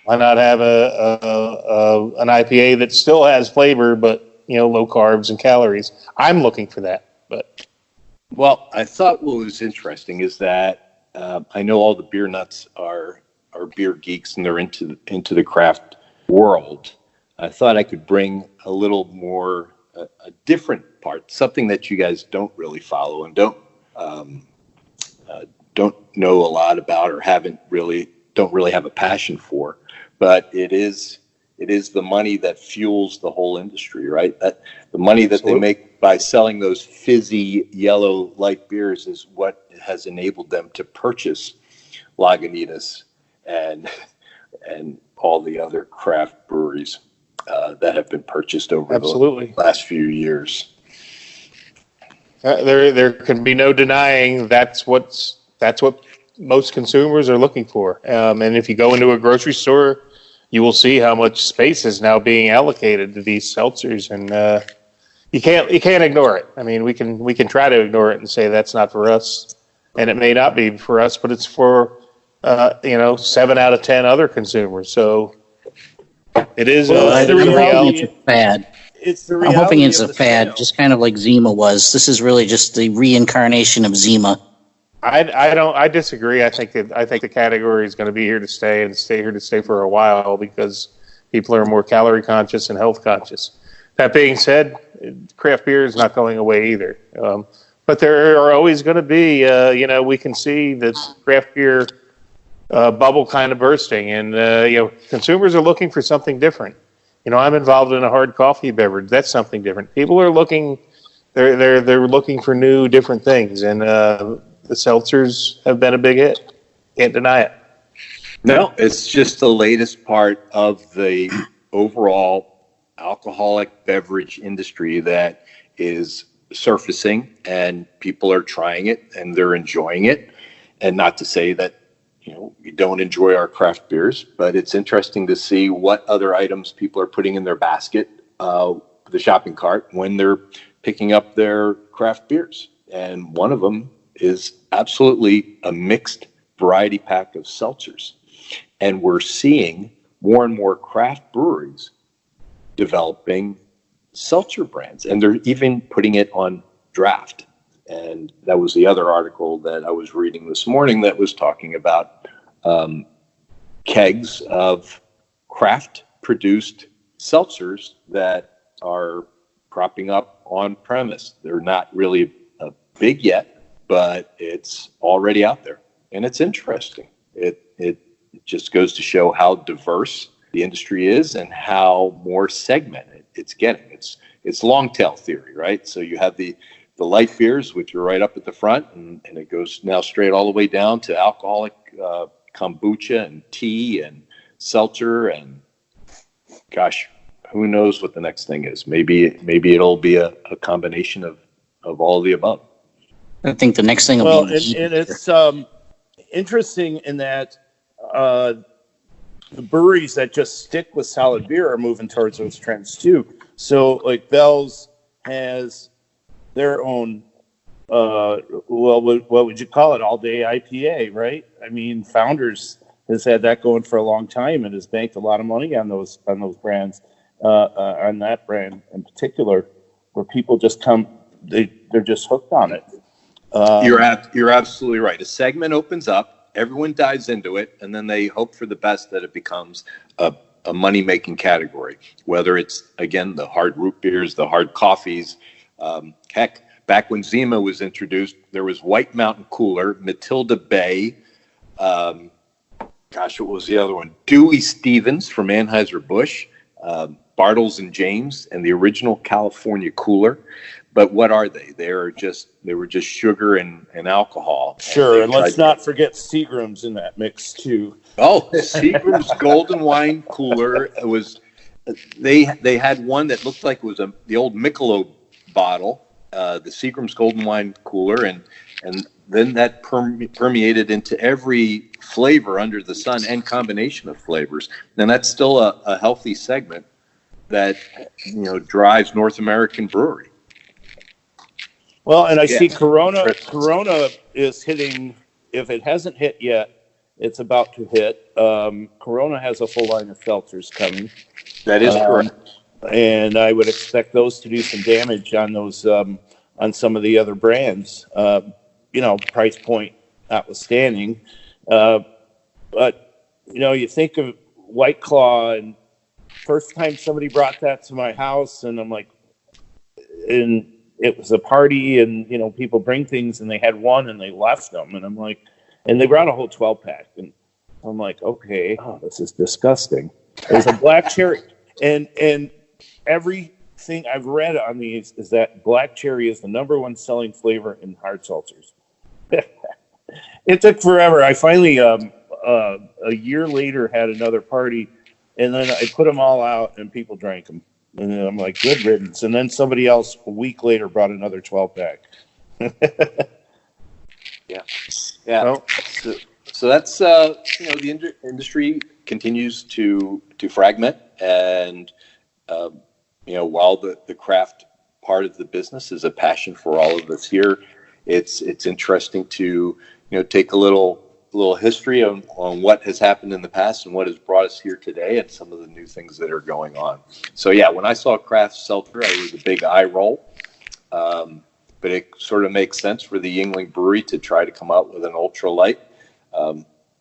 why not have an IPA that still has flavor, but, low carbs and calories? I'm looking for that. But well, I thought what was interesting is that I know all the beer nuts are beer geeks and they're into the craft world. I thought I could bring a little more a different part, something that you guys don't really follow and don't know a lot about, or don't really have a passion for. But it is the money that fuels the whole industry, right? That the money that they make by selling those fizzy yellow light beers is what has enabled them to purchase Lagunitas and all the other craft breweries that have been purchased over the last few years. There can be no denying that's what most consumers are looking for. And if you go into a grocery store, you will see how much space is now being allocated to these seltzers, and you can't ignore it. I mean, we can try to ignore it and say that's not for us, and it may not be for us, but it's for 7 out of 10 other consumers. So it is. I'm hoping it's a fad. It's the I'm hoping it's a fad, sale. just kind of like Zima was. This is really just the reincarnation of Zima. I disagree. I think the category is going to be here to stay and stay here to stay for a while, because people are more calorie conscious and health conscious. That being said, craft beer is not going away either. But there are always going to be, we can see this craft beer bubble kind of bursting, and consumers are looking for something different. I'm involved in a hard coffee beverage. That's something different. People are looking. They're looking for new, different things, and the seltzers have been a big hit. Can't deny it. No, it's just the latest part of the overall alcoholic beverage industry that is surfacing, and people are trying it and they're enjoying it. And not to say that, we don't enjoy our craft beers, but it's interesting to see what other items people are putting in their basket, the shopping cart, when they're picking up their craft beers. And one of them is absolutely a mixed variety pack of seltzers. And we're seeing more and more craft breweries developing seltzer brands, and they're even putting it on draft. And that was the other article that I was reading this morning that was talking about kegs of craft-produced seltzers that are cropping up on premise. They're not really big yet, but it's already out there, and it's interesting. It just goes to show how diverse the industry is and how more segmented it's getting. It's long tail theory, right? So you have the light beers, which are right up at the front, and it goes now straight all the way down to alcoholic kombucha and tea and seltzer, and gosh, who knows what the next thing is? Maybe it'll be a combination of all of the above. I think the next thing will be... and it's interesting in that the breweries that just stick with solid beer are moving towards those trends too. So, like Bell's has their own, what would you call it? All day IPA, right? I mean, Founders has had that going for a long time and has banked a lot of money on those brands, on that brand in particular, where people just come, they're just hooked on it. You're absolutely right. A segment opens up, everyone dives into it, and then they hope for the best that it becomes a money-making category. Whether it's, again, the hard root beers, the hard coffees. Heck, back when Zima was introduced, there was White Mountain Cooler, Matilda Bay. What was the other one? Dewey Stevens from Anheuser-Busch, Bartles and James, and the original California Cooler. But what are they? They were just sugar and alcohol. Sure, and let's not forget Seagram's in that mix too. Oh, Seagram's Golden Wine Cooler. It was they had one that looked like it was the old Michelob bottle, the Seagram's Golden Wine Cooler, and then that permeated into every flavor under the sun and combination of flavors. And that's still a healthy segment that drives North American brewery. Well, and I see Corona is hitting, if it hasn't hit yet, it's about to hit. Corona has a full line of seltzers coming. That is correct. And I would expect those to do some damage on those, on some of the other brands, price point notwithstanding. But, you think of White Claw, and first time somebody brought that to my house, and I'm like, and it was a party, and people bring things, and they had one and they left them, and I'm like, and they brought a whole 12-pack, and I'm like, okay, this is disgusting. There's a black cherry, and everything I've read on these is that black cherry is the #1 selling flavor in hard seltzers. It took forever. I finally a year later had another party, and then I put them all out, and people drank them. And then I'm like, good riddance. And then somebody else a week later brought another 12-pack. Yeah. Well, so that's the industry continues to fragment, and while the craft part of the business is a passion for all of us here, it's interesting to take a little history on what has happened in the past and what has brought us here today, and some of the new things that are going on. So yeah, when I saw craft seltzer, I was a big eye roll, but it sort of makes sense for the Yuengling Brewery to try to come out with an ultralight.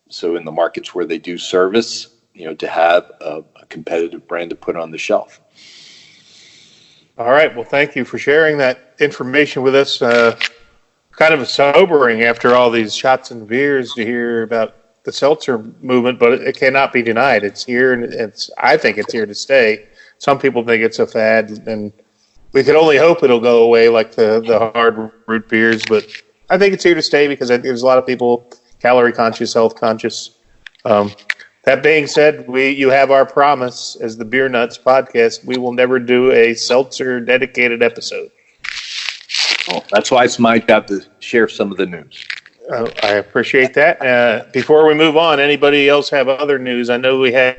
So in the markets where they do service, to have a competitive brand to put on the shelf. All right. Well, thank you for sharing that information with us. Kind of sobering after all these shots and beers to hear about the seltzer movement, but it cannot be denied. It's here, and I think it's here to stay. Some people think it's a fad, and we can only hope it'll go away like the hard root beers, but I think it's here to stay because I think there's a lot of people calorie conscious, health conscious. That being said, you have our promise as the Beer Nuts podcast. We will never do a seltzer dedicated episode. Oh, that's why it's my job to share some of the news. I appreciate that. Before we move on, anybody else have other news? I know we had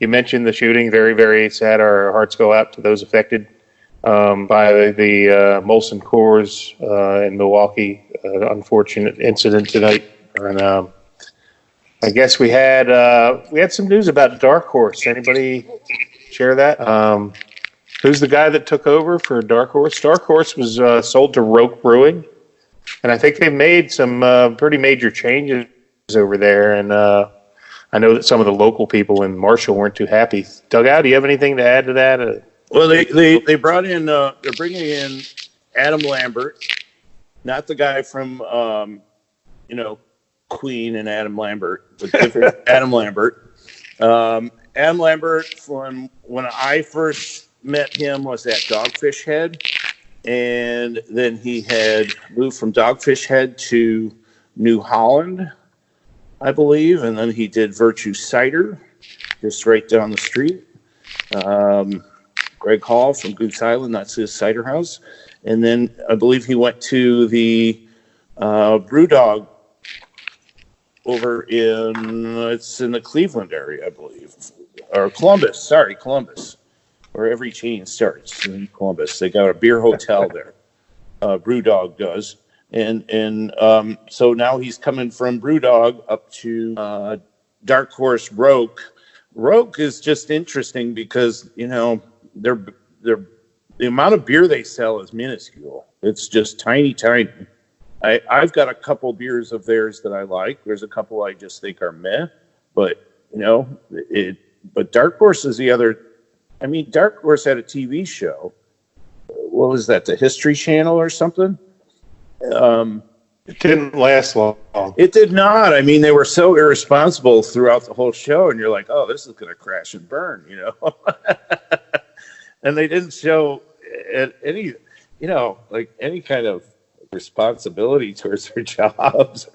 you mentioned the shooting. Very, very sad. Our hearts go out to those affected by the Molson Coors in Milwaukee. Unfortunate incident tonight. And I guess we had some news about Dark Horse. Anybody share that? Who's the guy that took over for Dark Horse? Dark Horse was sold to Roke Brewing, and I think they've made some pretty major changes over there. And I know that some of the local people in Marshall weren't too happy. Dugout, do you have anything to add to that? Well, they brought in they're bringing in Adam Lambert, not the guy from Queen and Adam Lambert, but different Adam Lambert. Adam Lambert, from when I first met him, was at Dogfish Head, and then he had moved from Dogfish Head to New Holland, I believe, and then he did Virtue Cider, just right down the street. Greg Hall from Goose Island, that's his cider house. And then I believe he went to the Brewdog over it's in the Cleveland area, I believe, or Columbus, where every chain starts in Columbus. They got a beer hotel there. Brewdog does. And so now he's coming from Brewdog up to Dark Horse Roke. Roke is just interesting because, they're the amount of beer they sell is minuscule. It's just tiny. I've got a couple beers of theirs that I like. There's a couple I just think are meh, but but Dark Horse is the other. I mean, Dark Horse had a TV show. What was that? The History Channel or something? It didn't last long. It did not. I mean, they were so irresponsible throughout the whole show, and you're like, oh, this is going to crash and burn, And they didn't show any, like any kind of responsibility towards their jobs.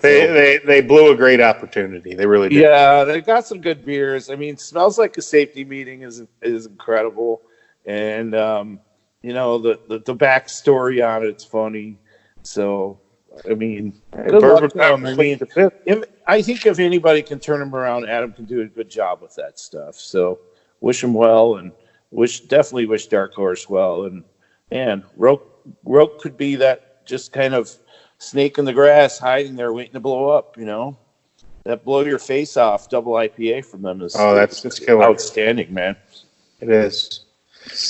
They blew a great opportunity. They really did. Yeah, they got some good beers. I mean, Smells Like a Safety Meeting is incredible, and the backstory on it's funny. So, I mean, good luck to them. I mean, I think if anybody can turn him around, Adam can do a good job with that stuff. So, wish him well, and definitely wish Dark Horse well. And Roke could be that just kind of snake in the grass, hiding there, waiting to blow up. That blow your face off double IPA from them is that's killer. Outstanding, man. It is.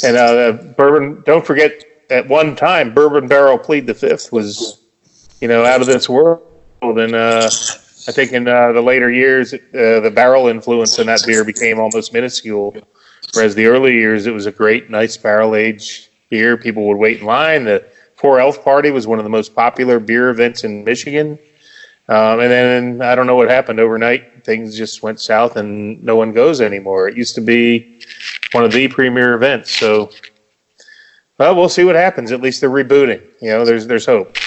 And bourbon. Don't forget. At one time, Bourbon Barrel Plead the Fifth was, out of this world. And I think in the later years, the barrel influence in that beer became almost minuscule. Whereas the early years, it was a great, nice barrel-aged beer. People would wait in line. The 4 Elf Party was one of the most popular beer events in Michigan. And then I don't know what happened overnight. Things just went south and no one goes anymore. It used to be one of the premier events. So... well, we'll see what happens. At least they're rebooting. There's hope.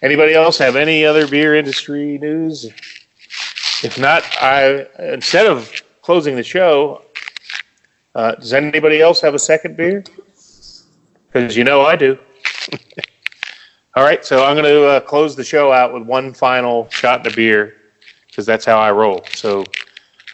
Anybody else have any other beer industry news? If not, instead of closing the show, does anybody else have a second beer? Because I do. All right, so I'm going to close the show out with one final shot in a beer, because that's how I roll. So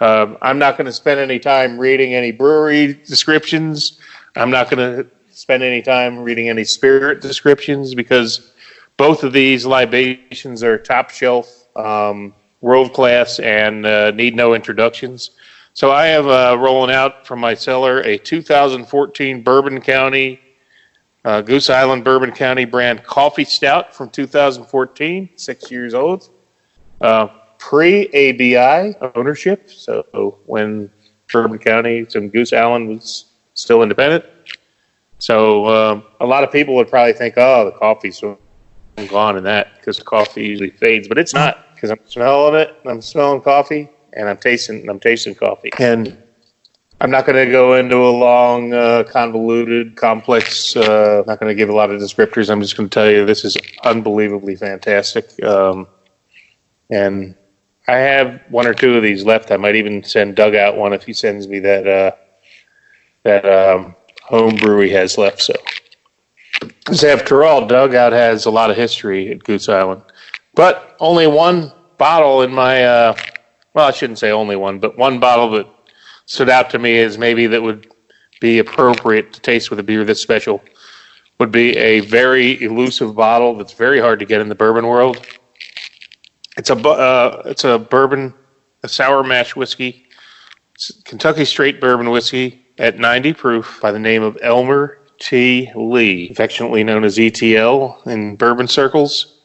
I'm not going to spend any time reading any brewery descriptions. I'm not going to spend any time reading any spirit descriptions, because both of these libations are top shelf, world class, and need no introductions. So I have rolling out from my cellar a 2014 Bourbon County, Goose Island Bourbon County brand coffee stout from 2014, 6 years old. Pre-ABI ownership, so when Bourbon County and Goose Island was still independent. So a lot of people would probably think, oh, the coffee's gone in that, because the coffee usually fades, but it's not, because I'm smelling it, I'm smelling coffee, and I'm tasting coffee. And I'm not going to go into a long, convoluted, complex, not going to give a lot of descriptors. I'm just going to tell you this is unbelievably fantastic. And I have one or two of these left. I might even send Doug out one if he sends me that home brew he has left. So, because after all, Dugout has a lot of history at Goose Island. But only one bottle in my, well, I shouldn't say only one, but one bottle that stood out to me as maybe that would be appropriate to taste with a beer this special would be a very elusive bottle that's very hard to get in the bourbon world. It's a bourbon, a sour mash whiskey. It's Kentucky straight bourbon whiskey at 90 proof by the name of Elmer T. Lee, affectionately known as ETL in bourbon circles.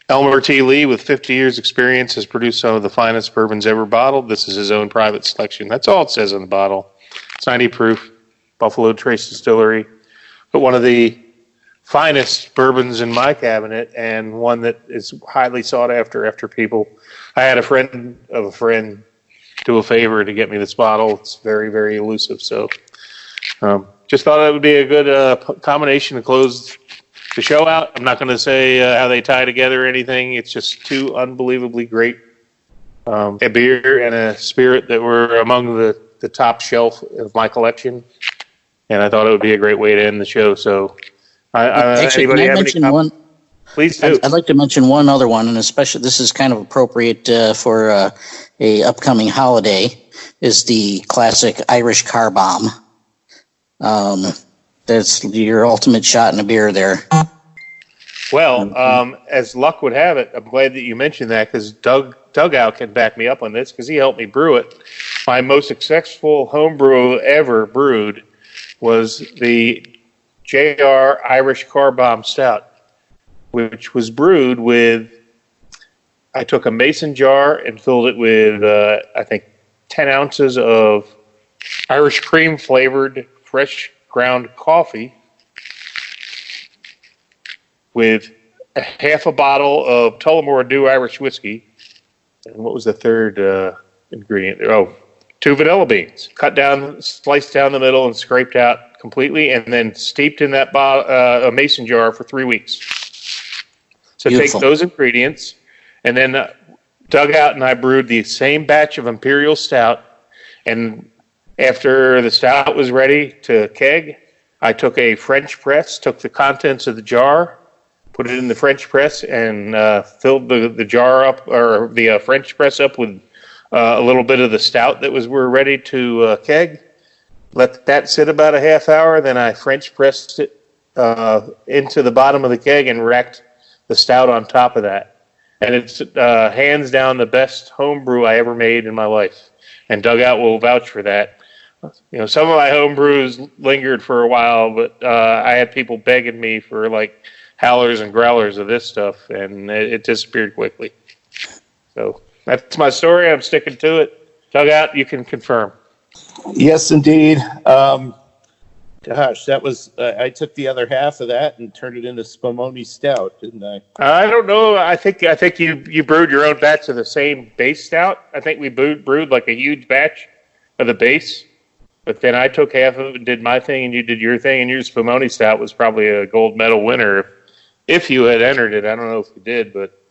Elmer T. Lee, with 50 years experience, has produced some of the finest bourbons ever bottled. This is his own private selection. That's all it says on the bottle. It's 90 proof, Buffalo Trace Distillery. But one of the finest bourbons in my cabinet, and one that is highly sought after people. I had a friend of a friend do a favor to get me this bottle. It's very, very elusive. So just thought it would be a good combination to close the show out. I'm not going to say how they tie together or anything. It's just two unbelievably great a beer and a spirit that were among the top shelf of my collection. And I thought it would be a great way to end the show. So actually, can I mention one? Please do. I'd like to mention one other one, and especially this is kind of appropriate for a upcoming holiday, is the classic Irish Car Bomb. That's your ultimate shot in a beer there. Well, as luck would have it, I'm glad that you mentioned that, because Dugout can back me up on this, because he helped me brew it. My most successful home brew ever brewed was the JR Irish Car Bomb Stout, which was brewed with, I took a mason jar and filled it with, I think, 10 ounces of Irish cream flavored fresh ground coffee with a half a bottle of Tullamore Dew Irish whiskey. And what was the third ingredient? Oh, 2 vanilla beans. Cut down, sliced down the middle, and scraped out completely, and then steeped in that a mason jar for 3 weeks. So Beautiful. take those ingredients, and then dug out, and I brewed the same batch of Imperial Stout. And after the stout was ready to keg, I took a French press, took the contents of the jar, put it in the French press, and filled the jar up, or the French press up with a little bit of the stout that we're ready to keg. Let that sit about a half hour. Then I French pressed it into the bottom of the keg and racked the stout on top of that. And it's hands down the best home brew I ever made in my life. And Dugout will vouch for that. You know, some of my home brews lingered for a while, but I had people begging me for like howlers and growlers of this stuff, and it disappeared quickly. So that's my story. I'm sticking to it. Dugout, you can confirm. Yes, indeed. Gosh, that was I took the other half of that and turned it into Spumoni Stout, didn't I? I don't know. I think you brewed your own batch of the same base stout. I think we brewed like a huge batch of the base, but then I took half of it and did my thing, and you did your thing, and your Spumoni Stout was probably a gold medal winner if you had entered it. I don't know if you did, but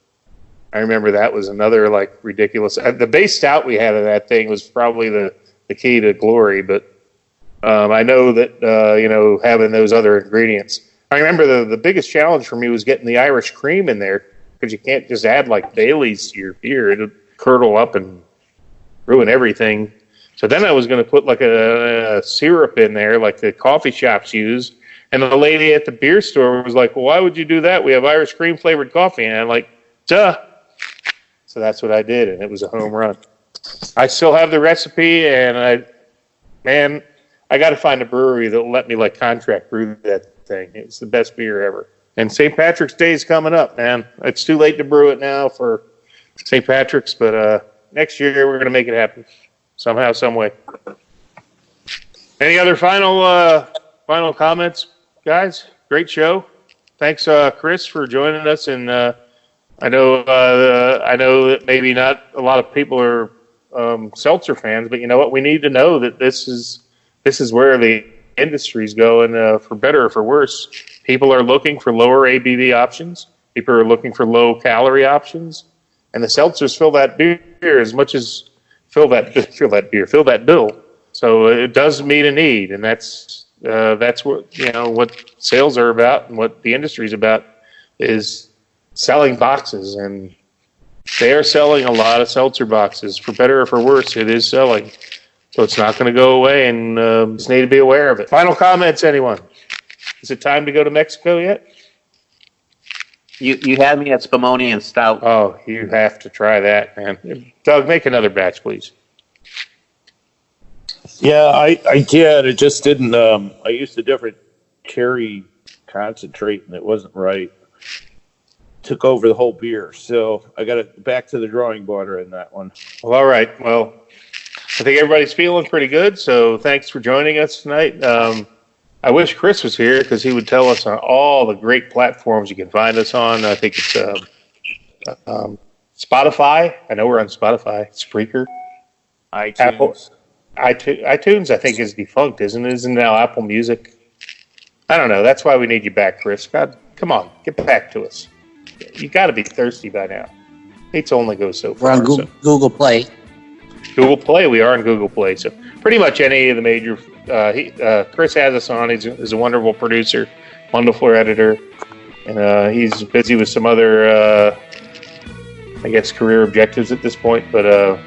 I remember that was another like ridiculous. The base stout we had of that thing was probably the key to glory, but I know that having those other ingredients. I remember the biggest challenge for me was getting the Irish cream in there, because you can't just add like Bailey's to your beer; it'll curdle up and ruin everything. So then I was going to put like a syrup in there, like the coffee shops use. And the lady at the beer store was like, "Well, why would you do that? We have Irish cream flavored coffee." And I'm like, "Duh." So that's what I did, and it was a home run. I still have the recipe, and I got to find a brewery that will let me like contract brew that thing. It's the best beer ever. And St. Patrick's Day is coming up, man. It's too late to brew it now for St. Patrick's, but next year we're going to make it happen somehow, some way. Any other final comments, guys? Great show. Thanks, Chris, for joining us. And I know that maybe not a lot of people are seltzer fans, but you know what? We need to know that this is where the industry's going, for better or for worse. People are looking for lower ABV options. People are looking for low calorie options, and the seltzers fill that beer as much as fill that bill. So it does meet a need, and that's what what sales are about, and what the industry's about is selling boxes, and they are selling a lot of seltzer boxes. For better or for worse, it is selling. So it's not going to go away, and just need to be aware of it. Final comments, anyone? Is it time to go to Mexico yet? You had me at Spumoni and Stout. Oh, you have to try that, man. Doug, make another batch, please. Yeah, I did. It just didn't. I used a different cherry concentrate, and it wasn't right. Took over the whole beer, so I got it back to the drawing board in that one. Well, all right. Well, I think everybody's feeling pretty good, so thanks for joining us tonight. I wish Chris was here, because he would tell us on all the great platforms you can find us on. I think it's Spotify. I know we're on Spotify. Spreaker. iTunes. Apple. iTunes, I think, is defunct, isn't it? Isn't it now Apple Music? I don't know. That's why we need you back, Chris. God, come on. Get back to us. You got to be thirsty by now. Hates only goes so far. We're on Google Play. Google Play. We are on Google Play. So pretty much any of the major. Chris has us on. He's a wonderful producer, wonderful editor, and he's busy with some other, I guess, career objectives at this point. But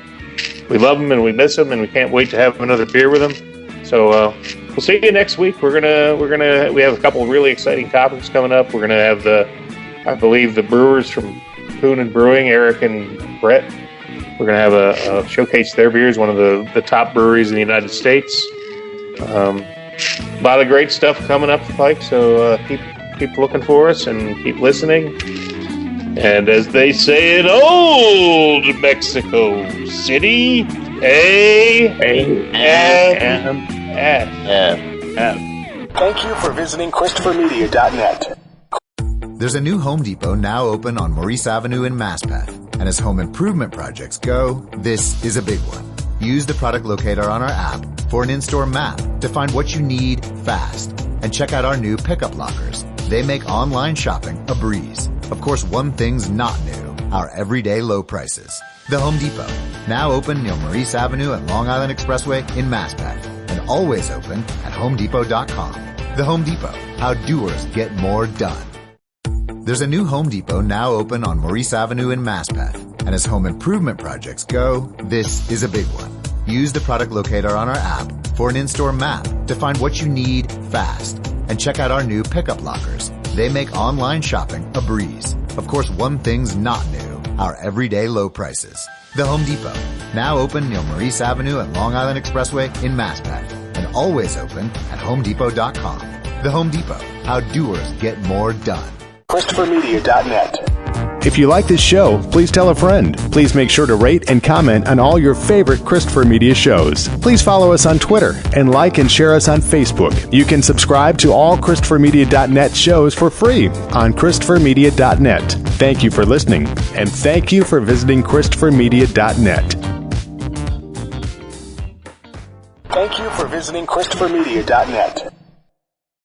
we love him and we miss him, and we can't wait to have another beer with him. So we'll see you next week. We have a couple of really exciting topics coming up. We're gonna have I believe the brewers from Poon and Brewing, Eric and Brett. We're going to have a showcase their beers, one of the top breweries in the United States. A lot of great stuff coming up the pike, so keep looking for us and keep listening. And as they say in old Mexico City, A-M-S. Thank you for visiting ChristopherMedia.net. There's a new Home Depot now open on Maurice Avenue in Maspeth. And as home improvement projects go, this is a big one. Use the product locator on our app for an in-store map to find what you need fast. And check out our new pickup lockers. They make online shopping a breeze. Of course, one thing's not new, our everyday low prices. The Home Depot, now open near Maurice Avenue and Long Island Expressway in Maspeth, and always open at HomeDepot.com. The Home Depot, how doers get more done. There's a new Home Depot now open on Maurice Avenue in Maspeth, and as home improvement projects go, this is a big one. Use the product locator on our app for an in-store map to find what you need fast. And check out our new pickup lockers. They make online shopping a breeze. Of course, one thing's not new, our everyday low prices. The Home Depot, now open near Maurice Avenue and Long Island Expressway in Maspeth, and always open at HomeDepot.com. The Home Depot, how doers get more done. ChristopherMedia.net. If you like this show, please tell a friend. Please make sure to rate and comment on all your favorite Christopher Media shows. Please follow us on Twitter and like and share us on Facebook. You can subscribe to all ChristopherMedia.net shows for free on ChristopherMedia.net. Thank you for listening, and thank you for visiting ChristopherMedia.net. Thank you for visiting ChristopherMedia.net.